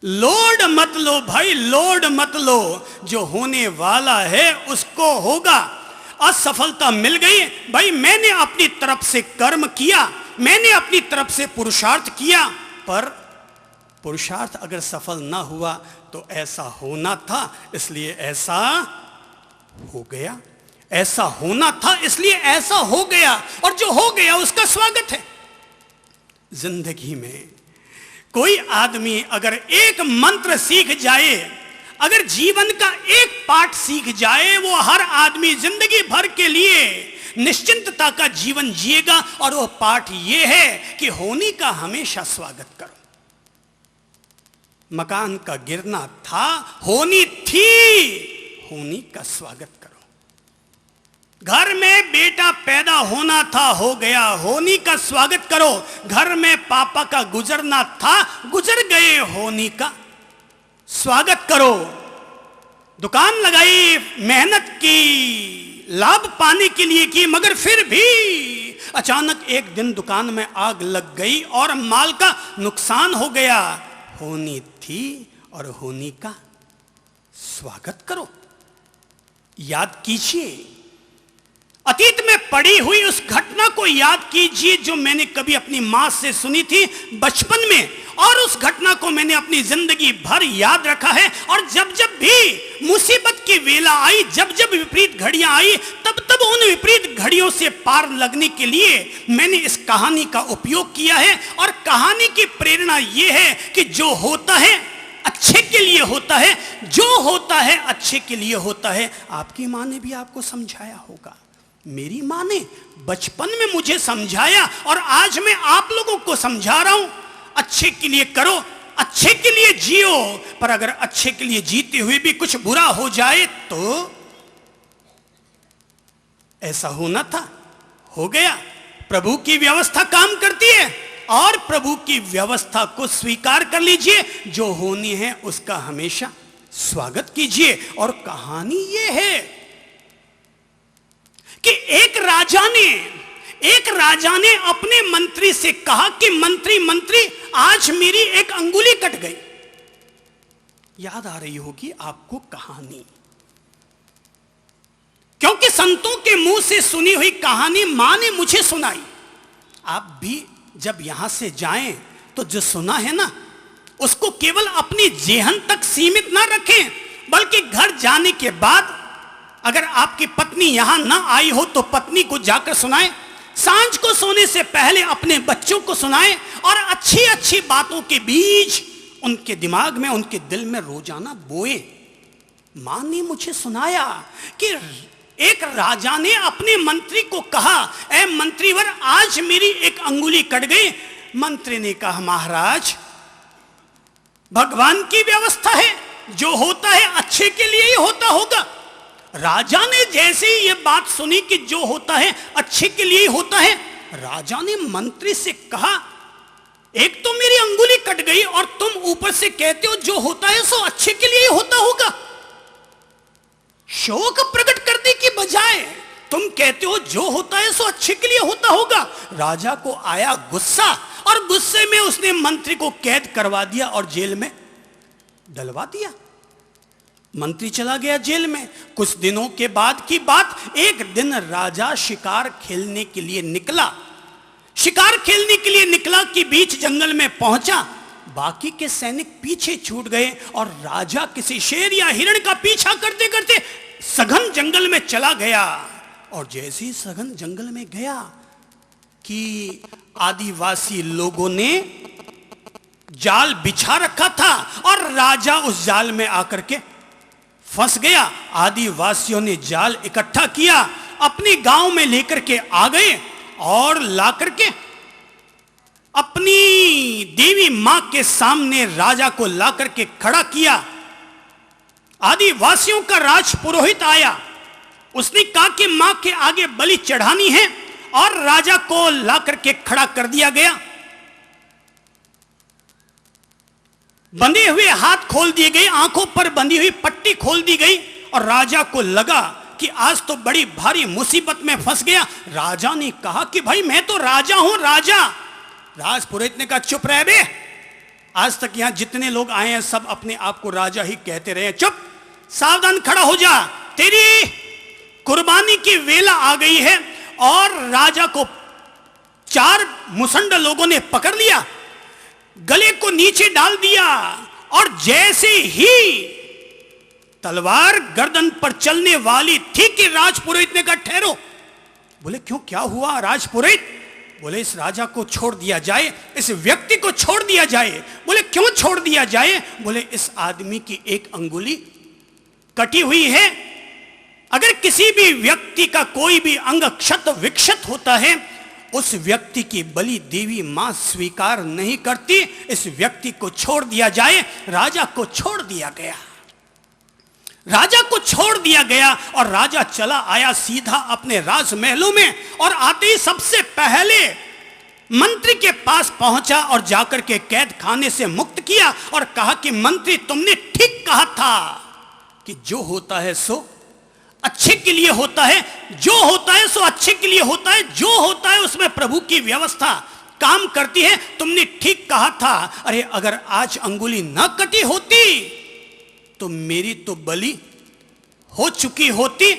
लोड मत लो भाई, लोड मत लो। जो होने वाला है उसको होगा। असफलता मिल गई भाई, मैंने अपनी तरफ से कर्म किया, मैंने अपनी तरफ से पुरुषार्थ किया, पर पुरुषार्थ अगर सफल ना हुआ तो ऐसा होना था इसलिए ऐसा हो गया, ऐसा होना था इसलिए ऐसा हो गया, और जो हो गया उसका स्वागत है। जिंदगी में कोई आदमी अगर एक मंत्र सीख जाए, अगर जीवन का एक पाठ सीख जाए, वो हर आदमी जिंदगी भर के लिए निश्चिंतता का जीवन जिएगा। और वो पाठ ये है कि होनी का हमेशा स्वागत करो। मकान का गिरना था, होनी थी, होनी का स्वागत करो। घर में बेटा पैदा होना था, हो गया, होनी का स्वागत करो। घर में पापा का गुजरना था, गुजर गए, होनी का स्वागत करो। दुकान लगाई, मेहनत की, लाभ पाने के लिए की, मगर फिर भी अचानक एक दिन दुकान में आग लग गई और माल का नुकसान हो गया। होनी थी और होनी का स्वागत करो। याद कीजिए, अतीत में पड़ी हुई उस घटना को याद कीजिए जो मैंने कभी अपनी मां से सुनी थी बचपन में, और उस घटना को मैंने अपनी जिंदगी भर याद रखा है। और जब जब भी मुसीबत की वेला आई, जब जब विपरीत घड़ियां आई, तब तब उन विपरीत घड़ियों से पार लगने के लिए मैंने इस कहानी का उपयोग किया है। और कहानी की प्रेरणा यह है कि जो होता है अच्छे के लिए होता है, जो होता है अच्छे के लिए होता है। आपकी मां ने भी आपको समझाया होगा, मेरी मां ने बचपन में मुझे समझाया, और आज मैं आप लोगों को समझा रहा हूं, अच्छे के लिए करो, अच्छे के लिए जियो। पर अगर अच्छे के लिए जीते हुए भी कुछ बुरा हो जाए तो ऐसा होना था, हो गया। प्रभु की व्यवस्था काम करती है, और प्रभु की व्यवस्था को स्वीकार कर लीजिए। जो होनी है उसका हमेशा स्वागत कीजिए। और कहानी यह है कि एक राजा ने अपने मंत्री से कहा कि मंत्री आज मेरी एक अंगुली कट गई। याद आ रही होगी आपको कहानी, क्योंकि संतों के मुंह से सुनी हुई कहानी मां ने मुझे सुनाई। आप भी जब यहां से जाएं तो जो सुना है ना, उसको केवल अपनी जेहन तक सीमित ना रखें, बल्कि घर जाने के बाद अगर आपकी पत्नी यहां ना आई हो तो पत्नी को जाकर सुनाएं, सांझ को सोने से पहले अपने बच्चों को सुनाएं, और अच्छी अच्छी बातों के बीज उनके दिमाग में, उनके दिल में रोजाना बोए। मां ने मुझे सुनाया कि एक राजा ने अपने मंत्री को कहा, ऐ मंत्रीवर आज मेरी एक अंगुली कट गई। मंत्री ने कहा, महाराज भगवान की व्यवस्था है, जो होता है अच्छे के लिए ही होता होगा। राजा ने जैसे ही यह बात सुनी कि जो होता है अच्छे के लिए ही होता है, राजा ने मंत्री से कहा, एक तो मेरी अंगुली कट गई और तुम ऊपर से कहते हो जो होता है सो अच्छे के लिए ही होता होगा। शोक प्रकट करने की बजाय तुम कहते हो जो होता है सो अच्छे के लिए होता होगा। राजा को आया गुस्सा, और गुस्से में उसने मंत्री को कैद करवा दिया और जेल में डलवा दिया। मंत्री चला गया जेल में। कुछ दिनों के बाद की बात, एक दिन राजा शिकार खेलने के लिए निकला। शिकार खेलने के लिए निकला कि बीच जंगल में पहुंचा। बाकी के सैनिक पीछे छूट गए और राजा किसी शेर या हिरण का पीछा करते करते सघन जंगल में चला गया। और जैसे ही सघन जंगल में गया कि आदिवासी लोगों ने जाल बिछा रखा था और राजा उस जाल में आकर के फंस गया। आदिवासियों ने जाल इकट्ठा किया, अपने गांव में लेकर के आ गए और लाकर के अपनी देवी मां के सामने राजा को लाकर के खड़ा किया। आदिवासियों का राज पुरोहित आया, उसने कहा कि मां के आगे बलि चढ़ानी है, और राजा को लाकर के खड़ा कर दिया गया। बंधे हुए हाथ खोल दिए गए, आंखों पर बंधी हुई पट्टी खोल दी गई, और राजा को लगा कि आज तो बड़ी भारी मुसीबत में फंस गया। राजा ने कहा कि भाई मैं तो राजा हूं, राजा। राजपुरोहित ने कहा चुप रह बे, आज तक यहां जितने लोग आए हैं सब अपने आप को राजा ही कहते रहे। चुप, सावधान खड़ा हो जा, तेरी कुर्बानी की वेला आ गई है। और राजा को 4 मुसंड लोगों ने पकड़ लिया। गले को नीचे डाल दिया और जैसे ही तलवार गर्दन पर चलने वाली थी कि राजपुरोहित ने कहा ठहरो। बोले क्यों, क्या हुआ राजपुरोहित? बोले इस राजा को छोड़ दिया जाए, इस व्यक्ति को छोड़ दिया जाए। बोले क्यों छोड़ दिया जाए? बोले इस आदमी की एक अंगुली कटी हुई है। अगर किसी भी व्यक्ति का कोई भी अंग क्षत विक्षत होता है, उस व्यक्ति की बलि देवी मां स्वीकार नहीं करती। इस व्यक्ति को छोड़ दिया जाए। राजा को छोड़ दिया गया, राजा को छोड़ दिया गया और राजा चला आया सीधा अपने राजमहलों में। और आते ही सबसे पहले मंत्री के पास पहुंचा और जाकर के कैद खाने से मुक्त किया और कहा कि मंत्री, तुमने ठीक कहा था कि जो होता है सो अच्छे के लिए होता है, जो होता है सो अच्छे के लिए होता है, जो होता है उसमें प्रभु की व्यवस्था काम करती है। तुमने ठीक कहा था। अरे अगर आज अंगुली ना कटी होती तो मेरी तो बलि हो चुकी होती।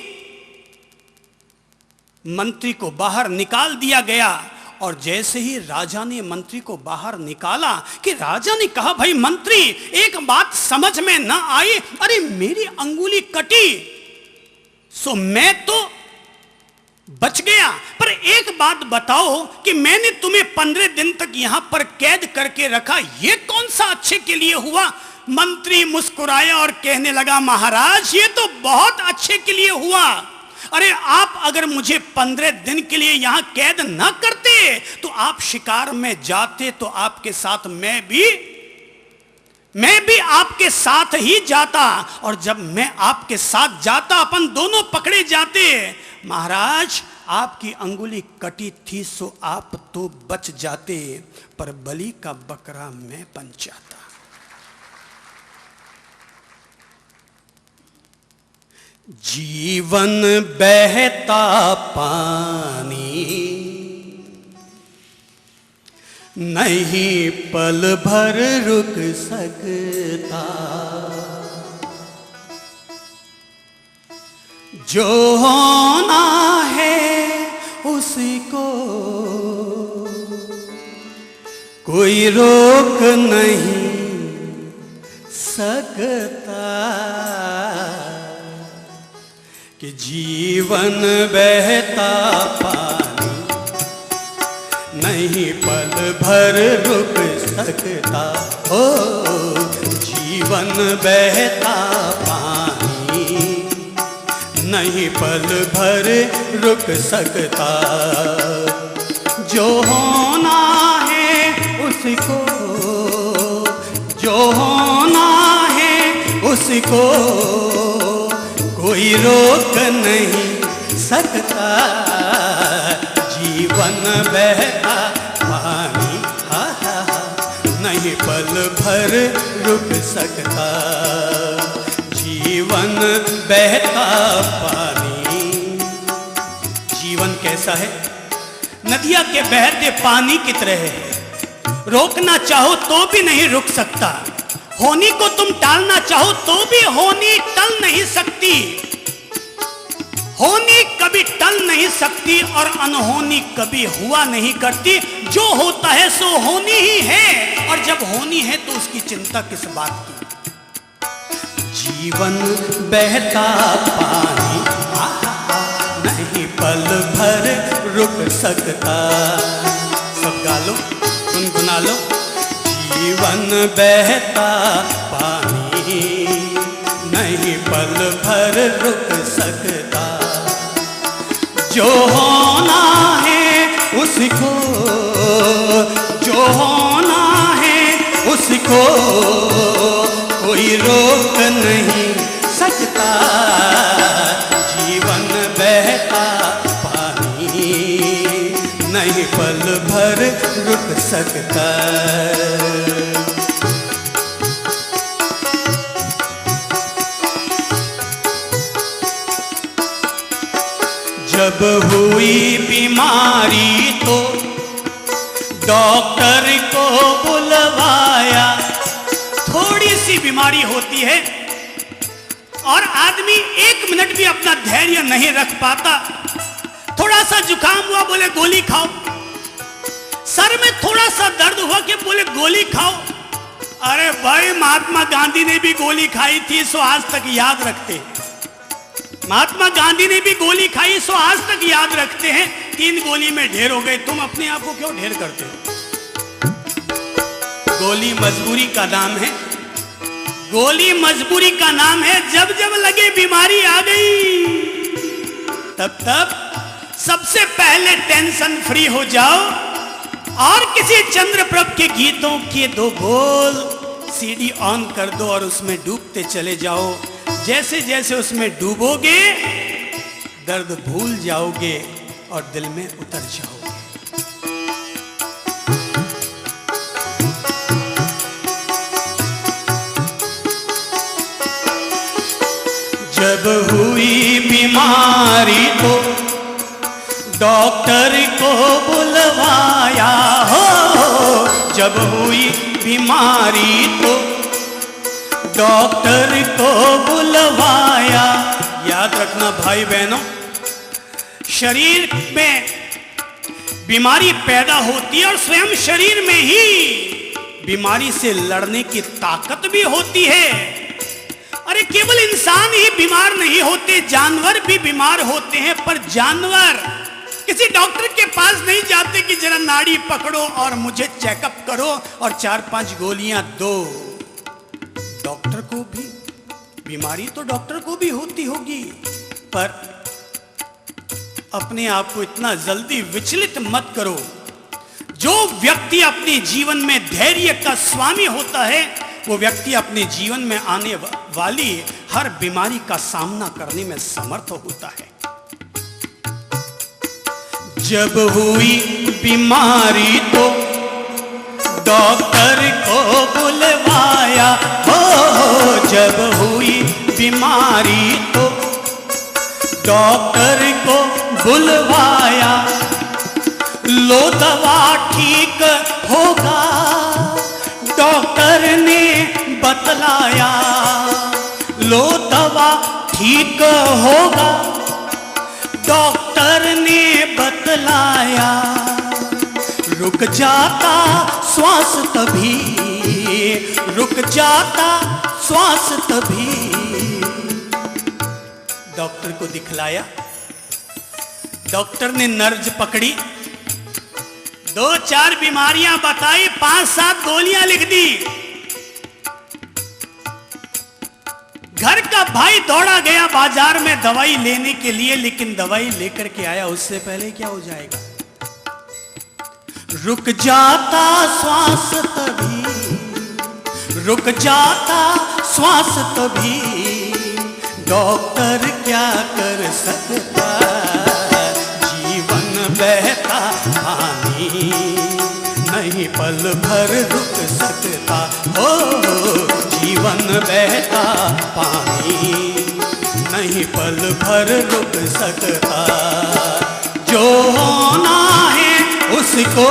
मंत्री को बाहर निकाल दिया गया और जैसे ही राजा ने मंत्री को बाहर निकाला कि राजा ने कहा, भाई मंत्री, एक बात समझ में ना आई। अरे मेरी अंगुली कटी सो मैं तो बच गया, पर एक बात बताओ कि मैंने तुम्हें 15 दिन तक यहां पर कैद करके रखा, यह कौन सा अच्छे के लिए हुआ? मंत्री मुस्कुराया और कहने लगा, महाराज ये तो बहुत अच्छे के लिए हुआ। अरे आप अगर मुझे 15 दिन के लिए यहां कैद ना करते तो आप शिकार में जाते तो आपके साथ मैं भी आपके साथ ही जाता, और जब मैं आपके साथ जाता अपन दोनों पकड़े जाते। महाराज आपकी अंगुली कटी थी सो आप तो बच जाते, पर बलि का बकरा मैं बन जाता। जीवन बहता पानी, नहीं पल भर रुक सकता। जो होना है उसको कोई रोक नहीं सकता। कि जीवन बहता पानी, नहीं पल भर रुक सकता। ओ जीवन बहता पानी, नहीं पल भर रुक सकता। जो होना है उसको, जो होना है उसको कोई रोक नहीं सकता। जीवन बहता पानी, हा हा हा, नहीं पल भर रुक सकता। जीवन बहता पानी। जीवन कैसा है? नदियां के बहते पानी की तरह है। रोकना चाहो तो भी नहीं रुक सकता। होनी को तुम टालना चाहो तो भी होनी टल नहीं सकती। होनी कभी टल नहीं सकती और अनहोनी कभी हुआ नहीं करती। जो होता है सो होनी ही है, और जब होनी है तो उसकी चिंता किस बात की? जीवन बहता पानी, नहीं पल भर रुक सकता। सब गा लो, गुनगुना लो। जीवन बहता पानी, नहीं पल भर रुक सकता। जो होना है उसको, जो होना है उसको कोई रोक नहीं सकता। जीवन बहता पानी, नहीं पल भर रुक सकता। जब हुई बीमारी तो डॉक्टर को बुलवाया। थोड़ी सी बीमारी होती है और आदमी 1 मिनट भी अपना धैर्य नहीं रख पाता। थोड़ा सा जुकाम हुआ, बोले गोली खाओ। सर में थोड़ा सा दर्द हुआ कि बोले गोली खाओ। अरे भाई, महात्मा गांधी ने भी गोली खाई थी, सो आज तक याद रखते हैं। महात्मा गांधी ने भी गोली खाई, सो आज तक याद रखते हैं। 3 गोली में ढेर हो गए, तुम अपने आप को क्यों ढेर करते हो? गोली मजबूरी का नाम है, गोली मजबूरी का नाम है। जब जब लगे बीमारी आ गई, तब सबसे पहले टेंशन फ्री हो जाओ और किसी चंद्रप्रभ के गीतों के 2 बोल सीडी ऑन कर दो और उसमें डूबते चले जाओ। जैसे जैसे उसमें डूबोगे, दर्द भूल जाओगे और दिल में उतर जाओगे। जब हुई बीमारी तो डॉक्टर को बुलवाया हो, जब हुई बीमारी तो डॉक्टर को बुलवाया। याद रखना भाई बहनों, शरीर में बीमारी पैदा होती है और स्वयं शरीर में ही बीमारी से लड़ने की ताकत भी होती है। अरे केवल इंसान ही बीमार नहीं होते, जानवर भी बीमार होते हैं। पर जानवर किसी डॉक्टर के पास नहीं जाते कि जरा नाड़ी पकड़ो और मुझे चेकअप करो और 4-5 गोलियां दो। डॉक्टर को भी बीमारी तो डॉक्टर को भी होती होगी, पर अपने आप को इतना जल्दी विचलित मत करो। जो व्यक्ति अपने जीवन में धैर्य का स्वामी होता है, वो व्यक्ति अपने जीवन में आने वाली हर बीमारी का सामना करने में समर्थ होता है। जब हुई बीमारी तो डॉक्टर को बुलवाया हो, जब हुई बीमारी तो डॉक्टर को बुलवाया। लो दवा ठीक होगा, डॉक्टर ने बतलाया। लो दवा ठीक होगा, डॉक्टर ने बतलाया। रुक जाता श्वास तभी, रुक जाता श्वास तभी। डॉक्टर को दिखलाया, डॉक्टर ने नर्ज पकड़ी, 2-4 बीमारियां बताई, 5-7 गोलियां लिख दी। घर का भाई दौड़ा गया बाजार में दवाई लेने के लिए, लेकिन दवाई लेकर के आया उससे पहले क्या हो जाएगा? रुक जाता श्वास तभी, रुक जाता श्वास तभी। डॉक्टर क्या कर सकता, जीवन बहता पानी नहीं पल भर रुक सकता। हो जीवन बहता पानी नहीं पल भर रुक सकता। जो होना है उसको,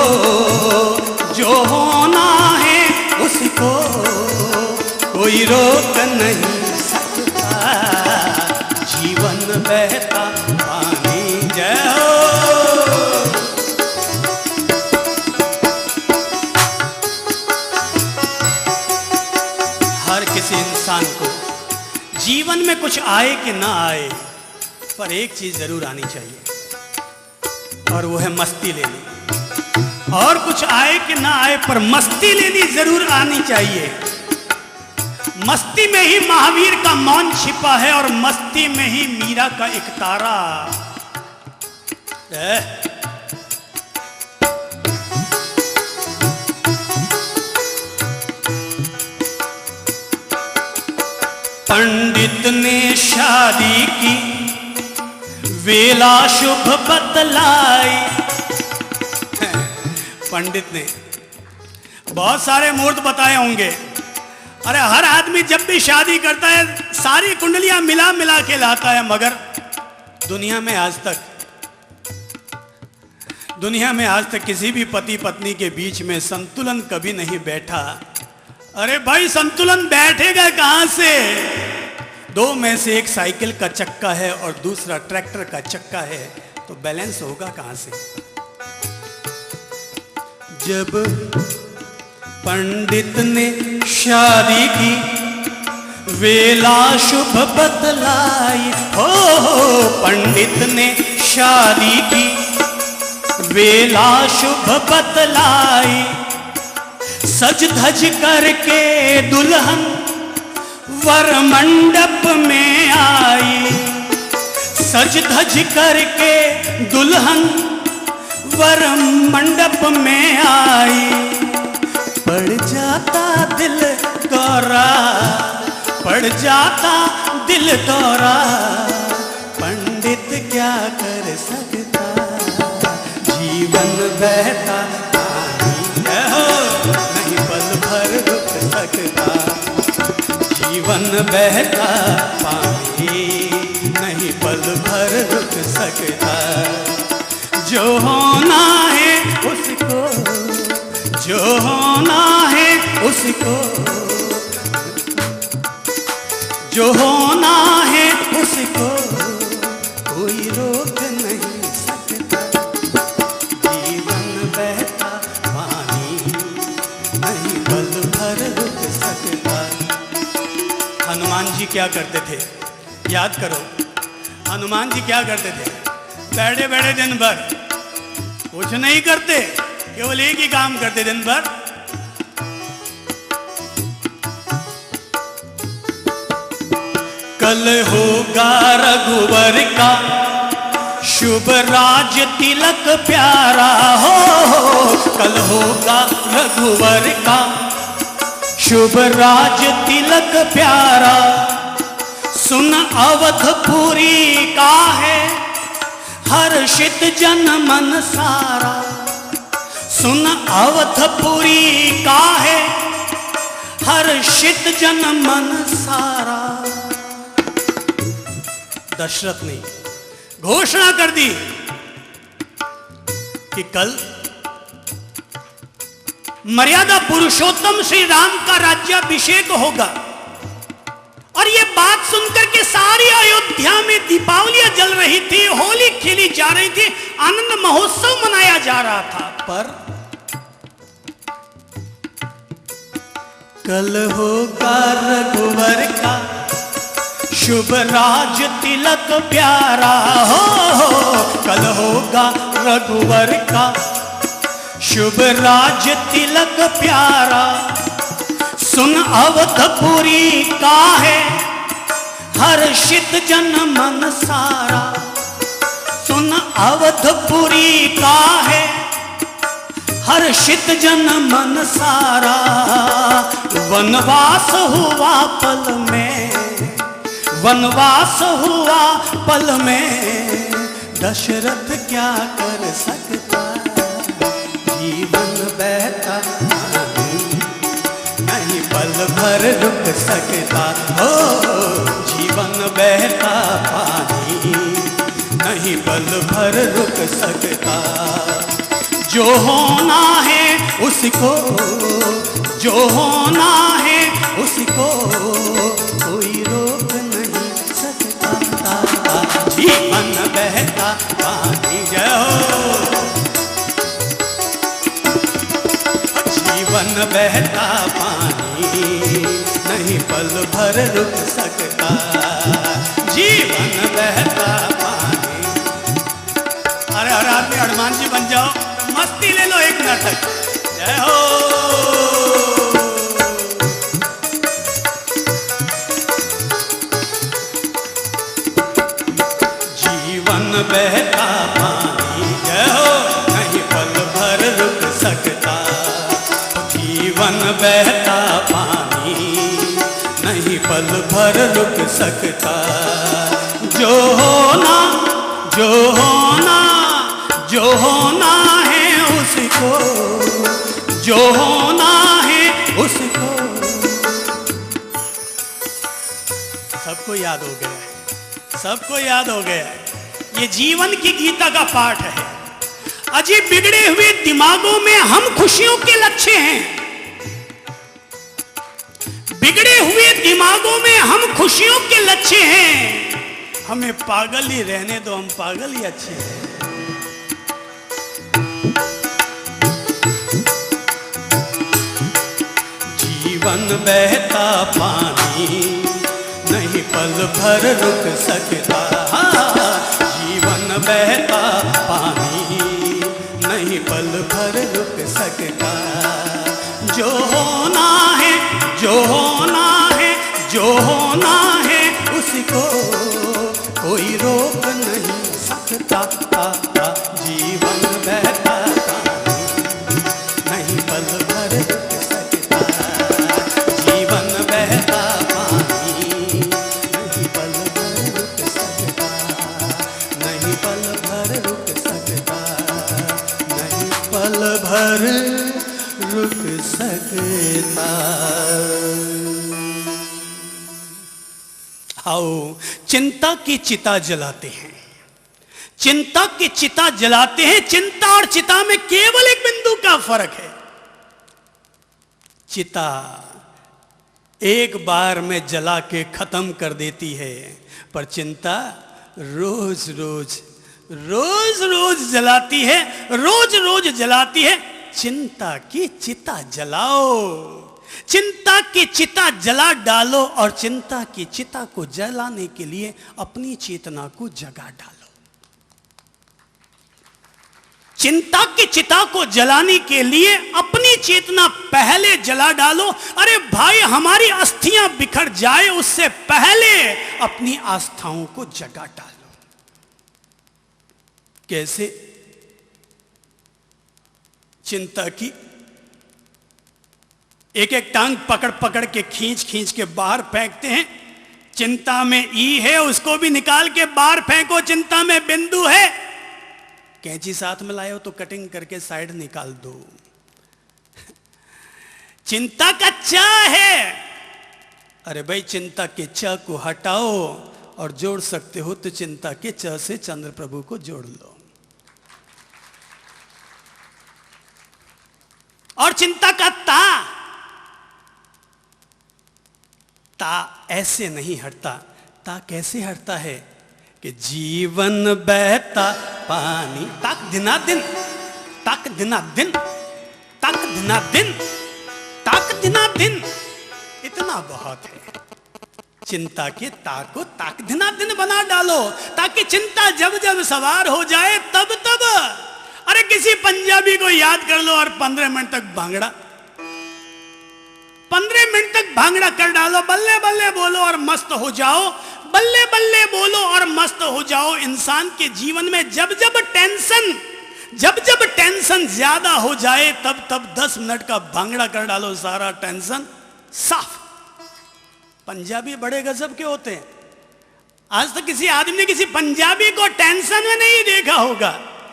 जो होना है उसको कोई रोक नहीं सकता। जीवन बहता पानी। जय हो। हर किसी इंसान को जीवन में कुछ आए कि ना आए, पर एक चीज जरूर आनी चाहिए, और वो है मस्ती लेनी। और कुछ आए कि ना आए, पर मस्ती लेनी जरूर आनी चाहिए। मस्ती में ही महावीर का मौन छिपा है, और मस्ती में ही मीरा का एक तारा। पंडित ने शादी की वेला शुभ बतलाई। पंडित ने बहुत सारे मुहूर्त बताए होंगे। अरे हर आदमी जब भी शादी करता है सारी कुंडलियां मिला मिला के लाता है, मगर दुनिया में आज तक किसी भी पति पत्नी के बीच में संतुलन कभी नहीं बैठा। अरे भाई, संतुलन बैठेगा कहां से? 2 में से एक साइकिल का चक्का है और दूसरा ट्रैक्टर का चक्का है, तो बैलेंस होगा कहां से? जब पंडित ने शादी की वेला शुभ बतलाई, हो पंडित ने शादी की वेला शुभ बतलाई, सज धज करके दुल्हन वर मंडप में आई, सज धज करके दुल्हन वर मंडप में आई, पड़ जाता दिल दौरा, पड़ जाता दिल दौरा, पंडित क्या कर सकता, जीवन बहता पानी है हो, नहीं पल भर रुक सकता, जीवन बहता पानी नहीं पल भर रुक सकता, जो होना है उसको, जो होना है उसको, जो होना है उसको कोई रोक नहीं सकता, जीवन बहता पानी नहीं पल भर रुक सकता। हनुमान जी क्या करते थे, याद करो, हनुमान जी क्या करते थे, बैठे बैठे दिन भर कुछ नहीं करते, केवल एक ही काम करते दिन भर, कल होगा रघुवर का शुभ राज तिलक प्यारा, हो कल होगा रघुवर का शुभ राज तिलक प्यारा, सुन अवधपुरी का है हर्षित जन मन सारा, सुन अवधपुरी का है हर्षित जन मन सारा। दशरथ ने घोषणा कर दी कि कल मर्यादा पुरुषोत्तम श्री राम का राज्याभिषेक होगा, और ये बात सुनकर के सारी अयोध्या में दीपावलियां जल रही थी, होली खेली जा रही थी, आनंद महोत्सव मनाया जा रहा था, पर कल होगा रघुवर का शुभ राज तिलक प्यारा, हो कल होगा रघुवर का शुभ राज तिलक प्यारा, सुन अवधपुरी का है हर्षित जन मन सारा, सुन अवधपुरी का है हर्षित जन मन सारा, वनवास हुआ पल में, वनवास हुआ पल में, दशरथ क्या कर सकता, जीवन बहता नहीं पल भर रुक सकता, हो जीवन बहता पानी नहीं पल भर रुक सकता, जो होना है उसको, जो होना है उसको कोई रोक नहीं सकता, जीवन बहता पानी जाओ, जीवन बहता पानी नहीं पल भर रुक सकता, जीवन बहता पानी। अरे हर आदमी हनुमान जी बन जाओ, मस्ती ले लो एक नाटक, जय हो। जीवन बहता पानी जय हो, नहीं पल भर रुक सकता, जीवन बहता पानी नहीं पल भर रुक सकता, जो होना जो होना जो होना है उसको, जो होना है उसको। सबको याद हो गया है, सबको याद हो गया है। ये जीवन की गीता का पाठ है। अजी बिगड़े हुए दिमागों में हम खुशियों के लक्ष्य हैं, बिगड़े हुए दिमागों में हम खुशियों के लक्ष्य हैं। हमें पागल ही रहने दो, हम पागल ही अच्छे हैं। जीवन बहता पानी, नहीं पल भर रुक सकता। जीवन बहता पानी, नहीं पल भर रुक सकता। जो होना है, जो होना है, जो होना है, उसको कोई रोक नहीं सकता। जीवन बहता पानी, नहीं पल भर रुक सकता। जीवन बहता पानी, नहीं पल भर रुक सकता। नहीं पल भर रुक सकता। नहीं पल भर रुक सकता। आओ चिंता की चिता जलाते हैं, चिंता की चिता जलाते हैं। चिंता और चिता में केवल एक बिंदु का फर्क है। चिता एक बार में जला के खत्म कर देती है, पर चिंता रोज रोज रोज रोज जलाती है, रोज रोज जलाती है। चिंता की चिता जलाओ, चिंता की चिता जला डालो, और चिंता की चिता को जलाने के लिए अपनी चेतना को जगा डालो। चिंता की चिता को जलाने के लिए अपनी चेतना पहले जला डालो। अरे भाई, हमारी अस्थियां बिखर जाए उससे पहले अपनी आस्थाओं को जगा डालो। कैसे? चिंता की एक एक टांग पकड़ पकड़ के खींच खींच के बाहर फेंकते हैं। चिंता में ई है, उसको भी निकाल के बाहर फेंको। चिंता में बिंदु है, कैंची साथ में लाए हो तो कटिंग करके साइड निकाल दो। चिंता का चा है, अरे भाई चिंता के चा को हटाओ और जोड़ सकते हो तो चिंता के च से चंद्र प्रभु को जोड़ लो। और चिंता का ता, ता ऐसे नहीं हटता। ता कैसे हटता है कि जीवन बहता पानी, तक दिना दिन, तक दिना दिन, तक दिना दिन, तक दिना दिन, इतना बहुत है। चिंता के ता को तक दिना दिन बना डालो, ताकि चिंता जब जब सवार हो जाए तब तब, अरे किसी पंजाबी को याद कर लो और 15 मिनट तक भांगड़ा, 15 मिनट तक भांगड़ा कर डालो। बल्ले बल्ले बोलो और मस्त हो जाओ, बल्ले बल्ले बोलो और मस्त हो जाओ। इंसान के जीवन में जब जब टेंशन ज्यादा हो जाए तब तब 10 मिनट का भांगड़ा कर डालो, सारा टेंशन साफ। पंजाबी बड़े गजब के होते हैं। आज तक किसी आदमी ने किसी पंजाबी को टेंशन में नहीं देखा होगा।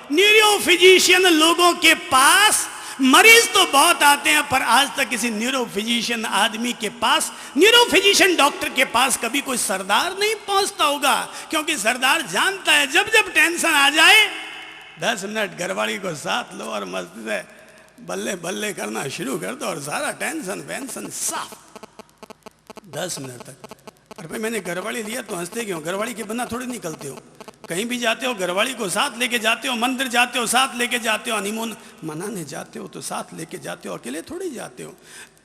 न्यूरो फिजिशियन लोगों के पास मरीज तो बहुत आते हैं, पर आज तक किसी न्यूरो फिजिशियन आदमी के पास, न्यूरो फिजिशियन डॉक्टर के पास कभी कोई सरदार नहीं पहुंचता होगा। क्योंकि सरदार जानता है जब जब टेंशन आ जाए 10 मिनट घरवाली को साथ लो और मस्ती से बल्ले बल्ले करना शुरू कर दो और सारा टेंशन वेंशन साफ। 10 मिनट तक। अरे भाई मैंने घरवाली लिया तो हंसते क्यों? घरवाली के बिना थोड़ी निकलते हो। कहीं भी जाते हो घरवाली को साथ लेके जाते हो, मंदिर जाते हो साथ लेके जाते हो, हनीमून मनाने जाते हो तो साथ लेके जाते हो, अकेले थोड़ी जाते हो।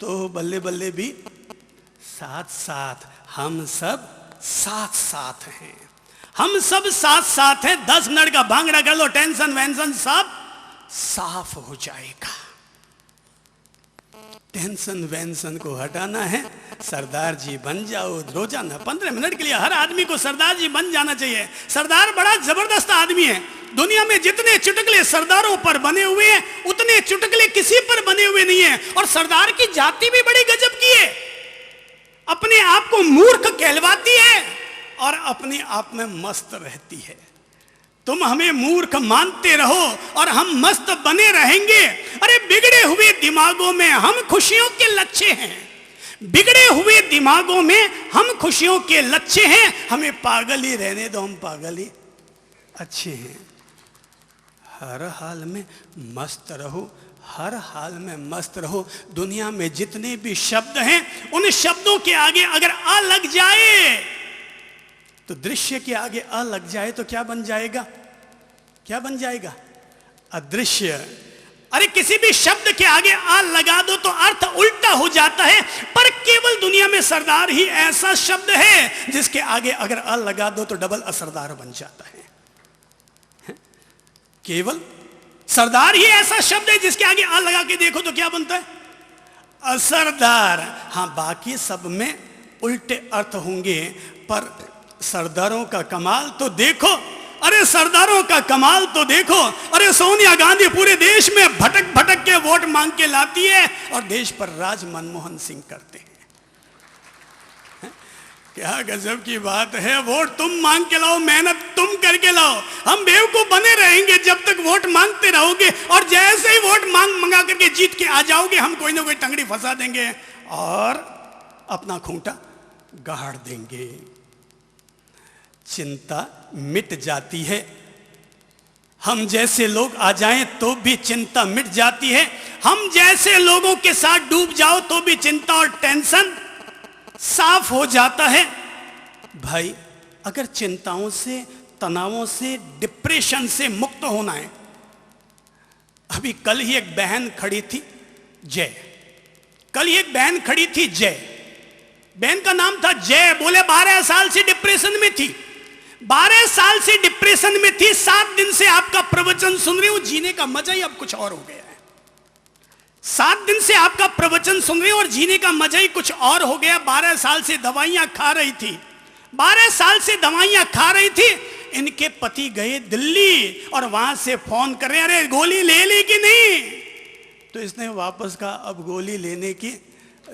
तो बल्ले बल्ले भी साथ साथ, हम सब साथ साथ हैं, हम सब साथ साथ हैं। 10 मिनट का भांगड़ा कर लो, टेंशन वेंशन सब साफ हो जाएगा। टेंशन वेंशन को हटाना है, सरदार जी बन जाओ। रोजाना 15 मिनट के लिए हर आदमी को सरदार जी बन जाना चाहिए। सरदार बड़ा जबरदस्त आदमी है। दुनिया में जितने चुटकुले सरदारों पर बने हुए हैं उतने चुटकुले किसी पर बने हुए नहीं है। और सरदार की जाति भी बड़ी गजब की है। अपने आप को मूर्ख कहलवाती है और अपने आप में मस्त रहती है। तुम हमें मूर्ख मानते रहो और हम मस्त बने रहेंगे। अरे बिगड़े हुए दिमागों में हम खुशियों के लच्छे हैं, बिगड़े हुए दिमागों में हम खुशियों के लच्छे हैं। हमें पागल ही रहने दो, हम पागल ही अच्छे हैं। हर हाल में मस्त रहो, हर हाल में मस्त रहो। दुनिया में जितने भी शब्द हैं उन शब्दों के आगे अगर आ लग जाए तो दृश्य के आगे अ लग जाए तो क्या बन जाएगा? क्या बन जाएगा? अदृश्य अरे किसी भी शब्द के आगे आ लगा दो तो अर्थ उल्टा हो जाता है, पर केवल दुनिया में सरदार ही ऐसा शब्द है जिसके आगे अगर आ लगा दो तो डबल असरदार बन जाता है। केवल सरदार ही ऐसा शब्द है जिसके आगे आ लगा के देखो तो क्या बनता है? असरदार। हाँ, बाकी सब में उल्टे अर्थ होंगे, पर सरदारों का कमाल तो देखो। अरे सरदारों का कमाल तो देखो। अरे सोनिया गांधी पूरे देश में भटक भटक के वोट मांग के लाती है और देश पर राज मनमोहन सिंह करते हैं। क्या गजब की बात है। वोट तुम मांग के लाओ, मेहनत तुम करके लाओ, हम बेवकूफ बने रहेंगे जब तक वोट मांगते रहोगे, और जैसे ही वोट मंगा करके जीत के आ जाओगे हम कोई ना कोई टंगड़ी फंसा देंगे और अपना खूंटा गाड़ देंगे। चिंता मिट जाती है। हम जैसे लोग आ जाएं तो भी चिंता मिट जाती है। हम जैसे लोगों के साथ डूब जाओ तो भी चिंता और टेंशन साफ हो जाता है। भाई, अगर चिंताओं से, तनावों से, डिप्रेशन से मुक्त होना है, अभी कल ही एक बहन खड़ी थी जय, कल ही एक बहन खड़ी थी जय, बहन का नाम था जय। बोले 12 साल से डिप्रेशन में थी, 12 साल से डिप्रेशन में थी, 7 दिन से आपका प्रवचन सुन रही हूं, जीने का मजा ही अब कुछ और हो गया है। 7 दिन से आपका प्रवचन सुन रही हूं और जीने का मजा ही कुछ और हो गया। 12 साल से दवाइयां खा रही थी, 12 साल से दवाइयां खा रही थी। इनके पति गए दिल्ली और वहां से फोन कर रहे हैं, अरे गोली ले ली कि नहीं? तो इसने वापस कहा अब गोली लेने की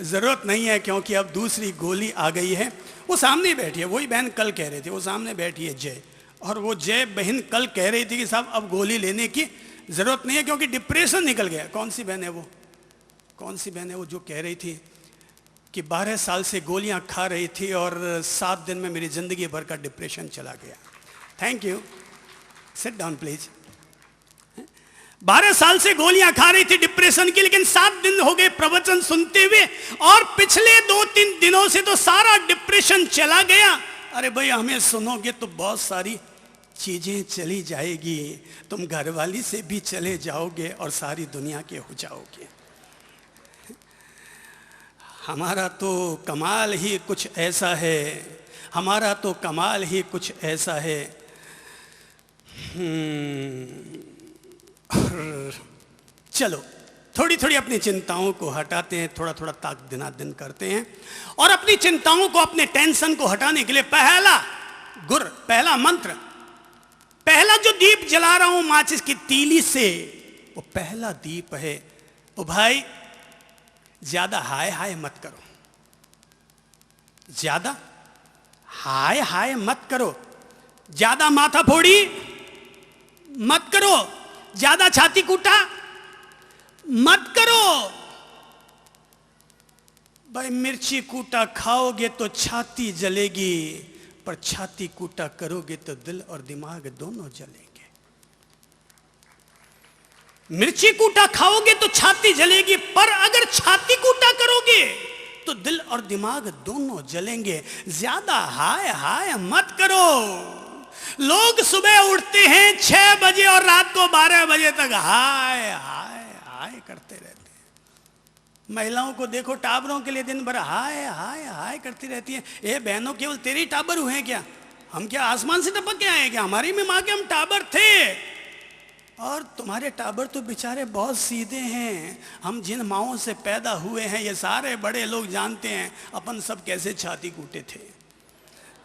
जरूरत नहीं है, क्योंकि अब दूसरी गोली आ गई है। वो सामने बैठी है, वही बहन कल कह रही थी, वो सामने बैठी है जय, और वो जय बहन कल कह रही थी कि साहब अब गोली लेने की जरूरत नहीं है क्योंकि डिप्रेशन निकल गया। कौन सी बहन है वो? कौन सी बहन है वो जो कह रही थी कि 12 साल से गोलियां खा रही थी और 7 दिन में मेरी जिंदगी भर का डिप्रेशन चला गया। Thank you, sit down please. 12 साल से गोलियां खा रही थी डिप्रेशन की, लेकिन 7 दिन हो गए प्रवचन सुनते हुए और पिछले 2-3 दिनों से तो सारा डिप्रेशन चला गया। अरे भाई, हमें सुनोगे तो बहुत सारी चीजें चली जाएगी, तुम घरवाली से भी चले जाओगे और सारी दुनिया के हो जाओगे। हमारा तो कमाल ही कुछ ऐसा है, हमारा तो कमाल ही कुछ ऐसा है। चलो थोड़ी थोड़ी अपनी चिंताओं को हटाते हैं, थोड़ा थोड़ा ताक दिन करते हैं, और अपनी चिंताओं को, अपने टेंशन को हटाने के लिए पहला गुर, पहला मंत्र, पहला जो दीप जला रहा हूं माचिस की तीली से, वो पहला दीप है। ओ भाई, ज्यादा हाय हाय मत करो, ज्यादा हाय हाय मत करो, ज्यादा माथा फोड़ी मत करो, ज्यादा छाती कूटा मत करो। भाई, मिर्ची कूटा खाओगे तो छाती जलेगी, पर छाती कूटा करोगे तो दिल और दिमाग दोनों जलेंगे। मिर्ची कूटा खाओगे तो छाती जलेगी, पर अगर छाती कूटा करोगे तो दिल और दिमाग दोनों जलेंगे। ज्यादा हाय हाय मत करो। लोग सुबह उठते हैं 6 बजे और रात को 12 बजे तक हाय हाय हाय करते रहते हैं। महिलाओं को देखो, टाबरों के लिए दिन भर हाय हाय हाय करती रहती है। ये बहनों, केवल तेरे ही टाबर हुए हैं क्या? हम क्या आसमान से टपक के आए क्या? हमारी में माँ के हम टाबर थे, और तुम्हारे टाबर तो बेचारे बहुत सीधे हैं। हम जिन माओं से पैदा हुए हैं ये सारे बड़े लोग जानते हैं अपन सब कैसे छाती कूटे थे।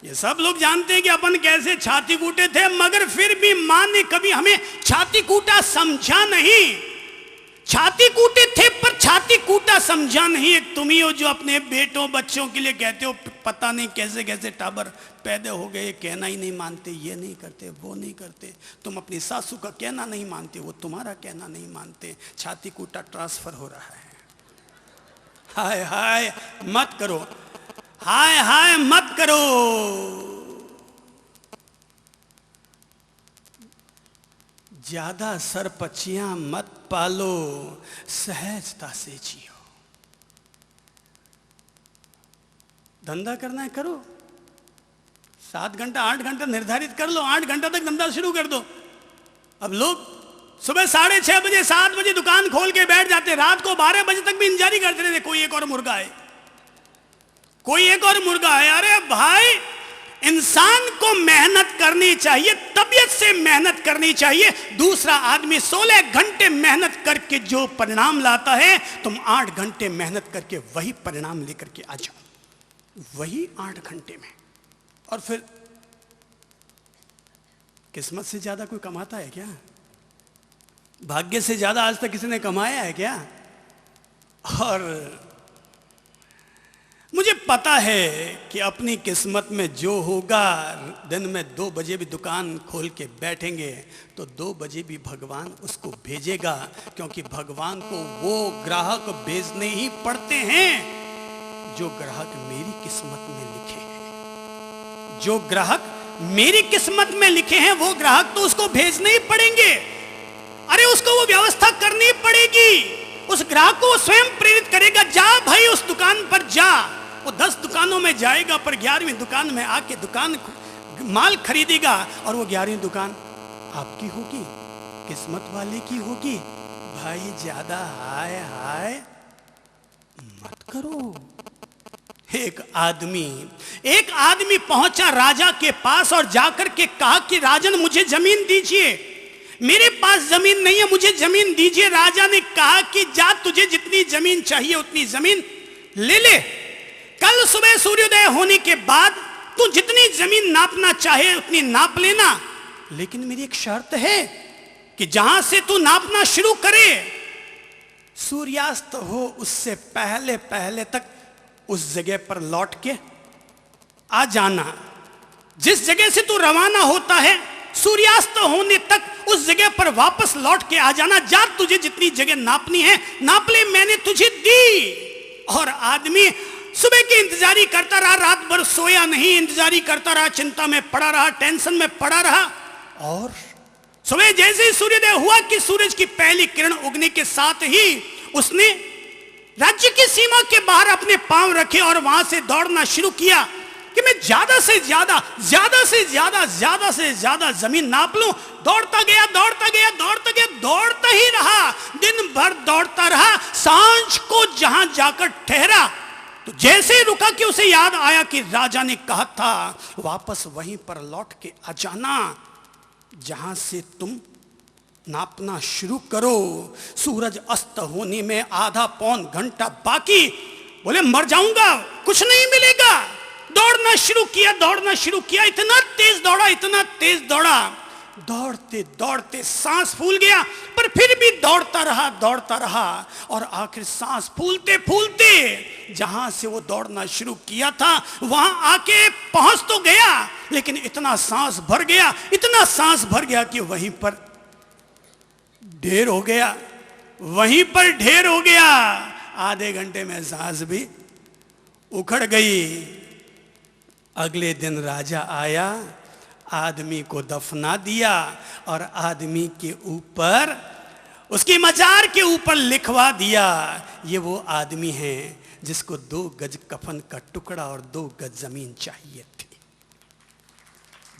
ये सब लोग जानते हैं कि अपन कैसे छाती कूटे थे, मगर फिर भी मां ने कभी हमें छाती कूटा समझा नहीं। छाती कूटे थे पर छाती कूटा समझा नहीं। एक तुम ही हो जो अपने बेटों बच्चों के लिए कहते हो पता नहीं कैसे कैसे टाबर पैदा हो गए, कहना ही नहीं मानते, ये नहीं करते, वो नहीं करते। तुम अपनी सासू का कहना नहीं मानते, वो तुम्हारा कहना नहीं मानते। छाती कूटा ट्रांसफर हो रहा है। हाय हाय मत करो, हाय हाय मत करो। ज्यादा सरपचियां मत पालो, सहजता से जियो। धंधा करना है करो, 7 घंटा 8 घंटा निर्धारित कर लो, 8 घंटा तक धंधा शुरू कर दो। अब लोग सुबह 6:30 बजे 7 बजे दुकान खोल के बैठ जाते, रात को 12 बजे तक भी इंतजार करते रहते कोई एक और मुर्गा है, कोई एक और मुर्गा है। अरे भाई, इंसान को मेहनत करनी चाहिए, तबीयत से मेहनत करनी चाहिए। दूसरा आदमी 16 घंटे मेहनत करके जो परिणाम लाता है, तुम 8 घंटे मेहनत करके वही परिणाम लेकर के आ जाओ, वही 8 घंटे में। और फिर किस्मत से ज्यादा कोई कमाता है क्या? भाग्य से ज्यादा आज तक किसी ने कमाया है क्या? और मुझे पता है कि अपनी किस्मत में जो होगा, दिन में 2 बजे भी दुकान खोल के बैठेंगे तो 2 बजे भी भगवान उसको भेजेगा, क्योंकि भगवान को वो ग्राहक भेजने ही पड़ते हैं जो ग्राहक मेरी किस्मत में लिखे हैं। जो ग्राहक मेरी किस्मत में लिखे हैं वो ग्राहक तो उसको भेजने ही पड़ेंगे। अरे उसको वो व्यवस्था करनी पड़ेगी, उस ग्राहक को वो स्वयं प्रेरित करेगा, जा भाई उस दुकान पर जा। वो 10 दुकानों में जाएगा पर 11वीं दुकान में आके दुकान माल खरीदेगा, और वो 11वीं दुकान आपकी होगी, किस्मत वाले की होगी। भाई ज्यादा हाय हाय मत करो। एक आदमी पहुंचा राजा के पास और जाकर के कहा कि राजन मुझे जमीन दीजिए, मेरे पास जमीन नहीं है, मुझे जमीन दीजिए। राजा ने कहा कि जा, तुझे जितनी जमीन चाहिए उतनी जमीन ले ले, कल सुबह सूर्योदय होने के बाद तू जितनी जमीन नापना चाहे उतनी नाप लेना, लेकिन मेरी एक शर्त है कि जहां से तू नापना शुरू करे सूर्यास्त हो उससे पहले पहले तक उस जगह पर लौट के आ जाना। जिस जगह से तू रवाना होता है सूर्यास्त होने तक उस जगह पर वापस लौट के आ जाना। जा, तुझे जितनी जगह नापनी है नाप ले, मैंने तुझे दी। और आदमी सुबह की इंतजारी करता रहा, रात भर सोया नहीं, इंतजारी करता रहा, चिंता में पड़ा रहा, टेंशन में पड़ा रहा। और सुबह जैसे ही सूर्योदय हुआ कि सूरज की पहली किरण उगने के साथ ही उसने राज्य की सीमा के बाहर अपने पांव रखे और वहां से दौड़ना शुरू किया कि मैं ज्यादा से ज्यादा जमीन नाप लूं। दौड़ता गया, दौड़ता ही रहा, दिन भर दौड़ता रहा। सांझ को जहां जाकर ठहरा तो जैसे ही रुका कि उसे याद आया कि राजा ने कहा था वापस वहीं पर लौट के आ जाना जहां से तुम नापना शुरू करो। सूरज अस्त होने में आधा पौन घंटा बाकी। बोले मर जाऊंगा, कुछ नहीं मिलेगा। दौड़ना शुरू किया, इतना तेज दौड़ा, दौड़ते दौड़ते सांस फूल गया, पर फिर भी दौड़ता रहा और आखिर सांस फूलते फूलते जहां से वो दौड़ना शुरू किया था वहां आके पहुंच तो गया, लेकिन इतना सांस भर गया कि वहीं पर ढेर हो गया। आधे घंटे में सांस भी उखड़ गई। अगले दिन राजा आया, आदमी को दफना दिया और आदमी के ऊपर, उसकी मजार के ऊपर लिखवा दिया ये वो आदमी है जिसको 2 गज कफन का टुकड़ा और 2 गज जमीन चाहिए थी,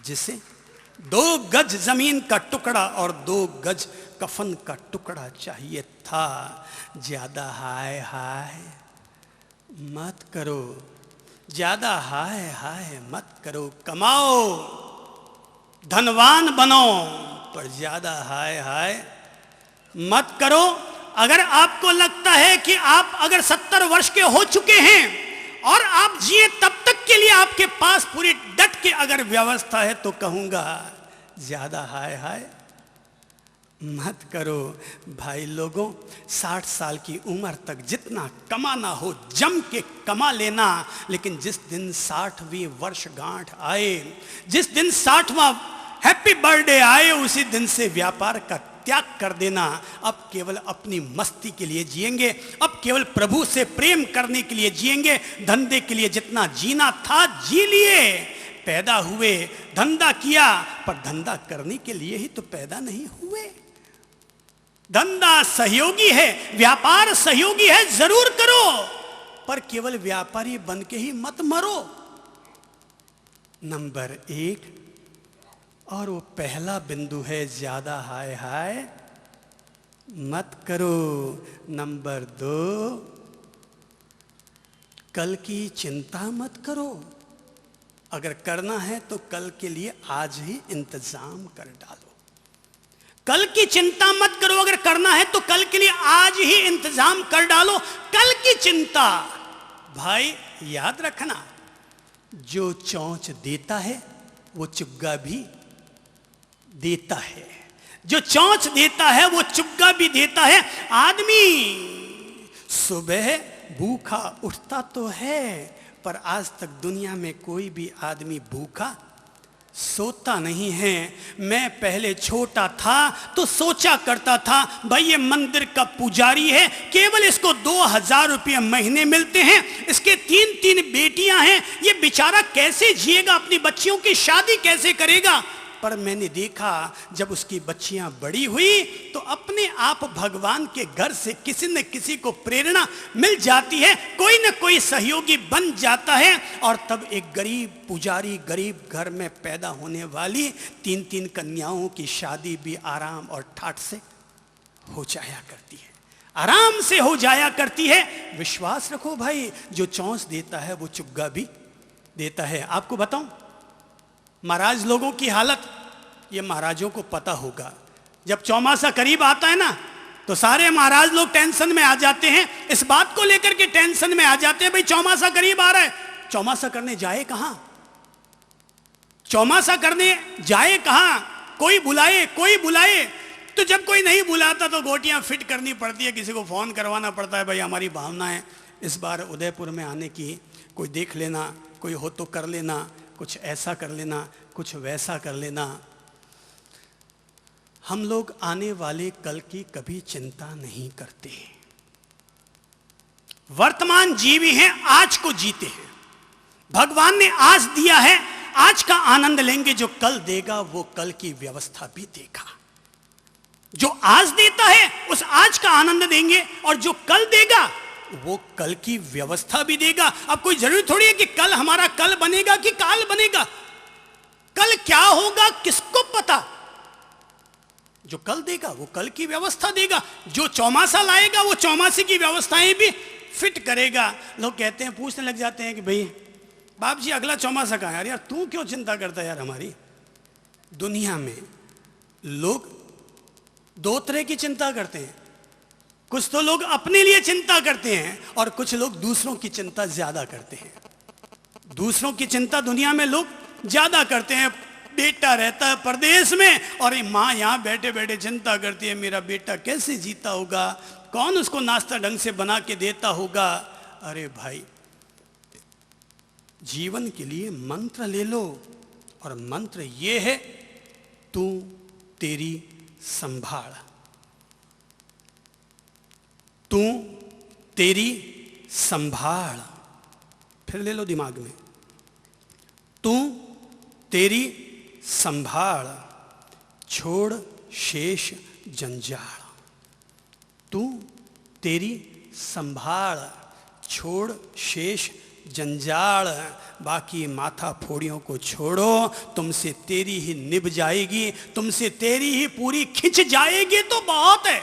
जिसे 2 गज जमीन का टुकड़ा और 2 गज कफन का टुकड़ा चाहिए था। ज्यादा हाय हाय मत करो, ज्यादा हाय हाय मत करो। कमाओ, धनवान बनो, पर ज्यादा हाय हाय मत करो। अगर आपको लगता है कि आप अगर 70 वर्ष के हो चुके हैं और आप जिए तब तक के लिए आपके पास पूरी डट के अगर व्यवस्था है तो कहूंगा ज्यादा हाय हाय मत करो। भाई लोगों, 60 साल की उम्र तक जितना कमाना हो जम के कमा लेना, लेकिन जिस दिन 60वीं वर्षगांठ आए, जिस दिन 60वां हैप्पी बर्थडे आए, उसी दिन से व्यापार का त्याग कर देना। अब केवल अपनी मस्ती के लिए जिएंगे, अब केवल प्रभु से प्रेम करने के लिए जिएंगे। धंधे के लिए जितना जीना था जी लिए, पैदा हुए, धंधा किया, पर धंधा करने के लिए ही तो पैदा नहीं हुए। धंधा सहयोगी है, व्यापार सहयोगी है, जरूर करो, पर केवल व्यापारी बन के ही मत मरो। नंबर 1 और वो पहला बिंदु है ज्यादा हाय हाय मत करो। नंबर 2, कल की चिंता मत करो। अगर करना है तो कल के लिए आज ही इंतजाम कर डालो। कल की चिंता मत करो, अगर करना है तो कल के लिए आज ही इंतजाम कर डालो। कल की चिंता, भाई याद रखना, जो चोंच देता है वो चुग्गा भी देता है। जो चोंच देता है वो चुग्गा भी देता है। आदमी सुबह भूखा उठता तो है, पर आज तक दुनिया में कोई भी आदमी भूखा सोता नहीं है। मैं पहले छोटा था तो सोचा करता था, भाई ये मंदिर का पुजारी है, केवल इसको 2000 रुपये महीने मिलते हैं, इसके 3 बेटियां हैं, ये बेचारा कैसे जिएगा, अपनी बच्चियों की शादी कैसे करेगा। पर मैंने देखा जब उसकी बच्चियां बड़ी हुई तो अपने आप भगवान के घर से किसी न किसी को प्रेरणा मिल जाती है, कोई न कोई सहयोगी बन जाता है, और तब एक गरीब पुजारी, गरीब घर में पैदा होने वाली 3 कन्याओं की शादी भी आराम और ठाठ से हो जाया करती है, आराम से हो जाया करती है। विश्वास रखो भाई, जो चौंस देता है वो चुग्गा भी देता है। आपको बताऊं महाराज लोगों की हालत, ये महाराजों को पता होगा, जब चौमासा करीब आता है ना तो सारे महाराज लोग टेंशन में आ जाते हैं, इस बात को लेकर के टेंशन में आ जाते हैं, भाई चौमासा करीब आ रहा है, चौमासा करने जाए कहां, चौमासा करने जाए कहां, कोई बुलाए। तो जब कोई नहीं बुलाता तो गोटियां फिट करनी पड़ती है, किसी को फोन करवाना पड़ता है, भाई हमारी भावना है इस बार उदयपुर में आने की, कोई देख लेना, कोई हो तो कर लेना, कुछ ऐसा कर लेना, कुछ वैसा कर लेना। हम लोग आने वाले कल की कभी चिंता नहीं करते। वर्तमान जीवी हैं, आज को जीते हैं। भगवान ने आज दिया है, आज का आनंद लेंगे, जो कल देगा वो कल की व्यवस्था भी देगा। जो आज देता है उस आज का आनंद देंगे, और जो कल देगा वो कल की व्यवस्था भी देगा। अब कोई जरूरी थोड़ी है कि कल हमारा कल बनेगा कि काल बनेगा, कल क्या होगा किसको पता। जो कल देगा वो कल की व्यवस्था देगा, जो चौमासा लाएगा वो चौमासे की व्यवस्थाएं भी फिट करेगा। लोग कहते हैं, पूछने लग जाते हैं कि भाई बाप जी अगला चौमासा कहाँ है? यार तू क्यों चिंता करता है यार। हमारी दुनिया में लोग 2 तरह की चिंता करते हैं, कुछ तो लोग अपने लिए चिंता करते हैं और कुछ लोग दूसरों की चिंता ज्यादा करते हैं। दूसरों की चिंता दुनिया में लोग ज्यादा करते हैं। बेटा रहता है परदेश में और माँ यहाँ बैठे बैठे चिंता करती है, मेरा बेटा कैसे जीता होगा, कौन उसको नाश्ता ढंग से बना के देता होगा। अरे भाई जीवन के लिए मंत्र ले लो, और मंत्र ये है, तू तेरी संभाल, तू तेरी संभाल। फिर ले लो दिमाग में, तू तेरी संभाल, छोड़ शेष जंजाल। तू तेरी संभाल, छोड़ शेष जंजाल। बाकी माथा फोड़ियों को छोड़ो, तुमसे तेरी ही निभ जाएगी, तुमसे तेरी ही पूरी खिंच जाएगी तो बहुत है।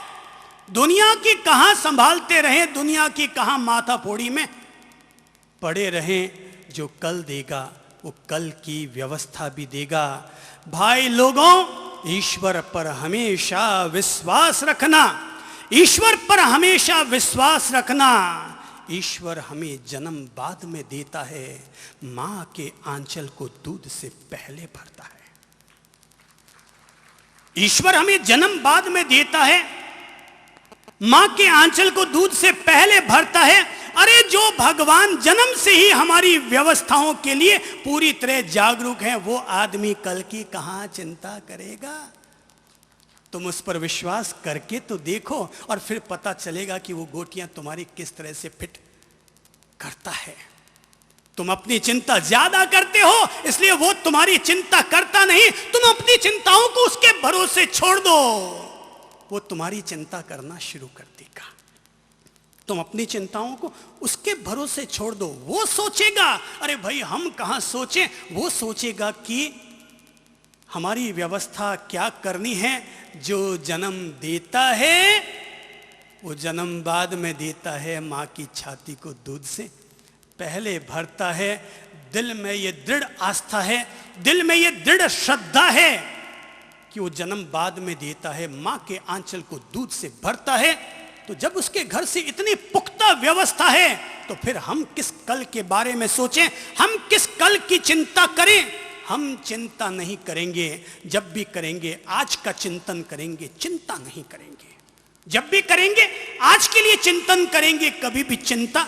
दुनिया की कहां संभालते रहें, दुनिया की कहां माथा फोड़ी में पड़े रहें। जो कल देगा वो कल की व्यवस्था भी देगा। भाई लोगों, ईश्वर पर हमेशा विश्वास रखना, ईश्वर पर हमेशा विश्वास रखना। ईश्वर हमें जन्म बाद में देता है, मां के आंचल को दूध से पहले भरता है। ईश्वर हमें जन्म बाद में देता है, मां के आंचल को दूध से पहले भरता है। अरे जो भगवान जन्म से ही हमारी व्यवस्थाओं के लिए पूरी तरह जागरूक है, वो आदमी कल की कहां चिंता करेगा। तुम उस पर विश्वास करके तो देखो, और फिर पता चलेगा कि वो गोटियां तुम्हारी किस तरह से फिट करता है। तुम अपनी चिंता ज्यादा करते हो, इसलिए वो तुम्हारी चिंता करता नहीं। तुम अपनी चिंताओं को उसके भरोसे छोड़ दो, वो तुम्हारी चिंता करना शुरू कर देगा। तुम अपनी चिंताओं को उसके भरोसे छोड़ दो, वो सोचेगा। अरे भाई हम कहां सोचें, वो सोचेगा कि हमारी व्यवस्था क्या करनी है। जो जन्म देता है वो जन्म बाद में देता है माँ की छाती को दूध से, पहले भरता है। दिल में ये दृढ़ आस्था है, दिल में ये दृढ़ श्रद्धा है कि वो जन्म बाद में देता है, माँ के आंचल को दूध से भरता है। तो जब उसके घर से इतनी पुख्ता व्यवस्था है तो फिर हम किस कल के बारे में सोचें, हम किस कल की चिंता करें? हम चिंता नहीं करेंगे। जब भी करेंगे आज का चिंतन करेंगे, चिंता नहीं करेंगे। जब भी करेंगे आज के लिए चिंतन करेंगे, कभी भी चिंता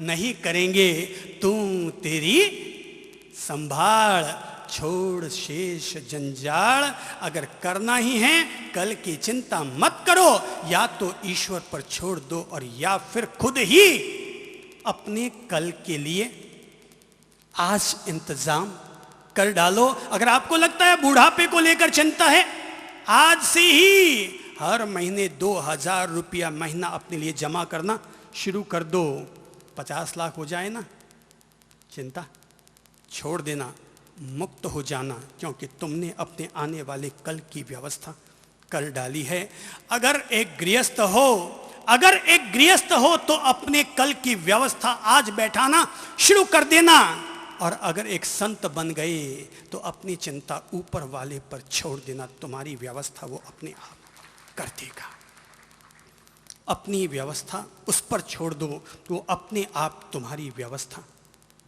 नहीं करेंगे। तू तेरी संभाल, छोड़ शेष जंजाल। अगर करना ही है कल की चिंता मत करो, या तो ईश्वर पर छोड़ दो और या फिर खुद ही अपने कल के लिए आज इंतजाम कर डालो। अगर आपको लगता है बुढ़ापे को लेकर चिंता है, आज से ही हर महीने 2000 रुपया महीना अपने लिए जमा करना शुरू कर दो। 50 लाख हो जाए ना, चिंता छोड़ देना, मुक्त हो जाना, क्योंकि तुमने अपने आने वाले कल की व्यवस्था कर डाली है। अगर एक गृहस्थ हो तो अपने कल की व्यवस्था आज बैठाना शुरू कर देना। और अगर एक संत बन गए तो अपनी चिंता ऊपर वाले पर छोड़ देना, तुम्हारी व्यवस्था वो अपने आप कर देगा। अपनी व्यवस्था उस पर छोड़ दो तो वो अपने आप तुम्हारी व्यवस्था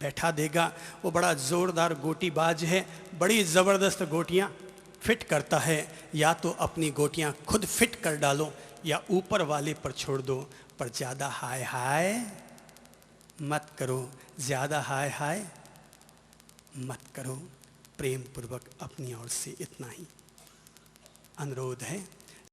बैठा देगा। वो बड़ा जोरदार गोटीबाज है, बड़ी ज़बरदस्त गोटियां फिट करता है। या तो अपनी गोटियां खुद फिट कर डालो या ऊपर वाले पर छोड़ दो। पर ज़्यादा हाय हाय मत करो, ज़्यादा हाय हाय मत करो। प्रेम पूर्वक अपनी ओर से इतना ही अनुरोध है।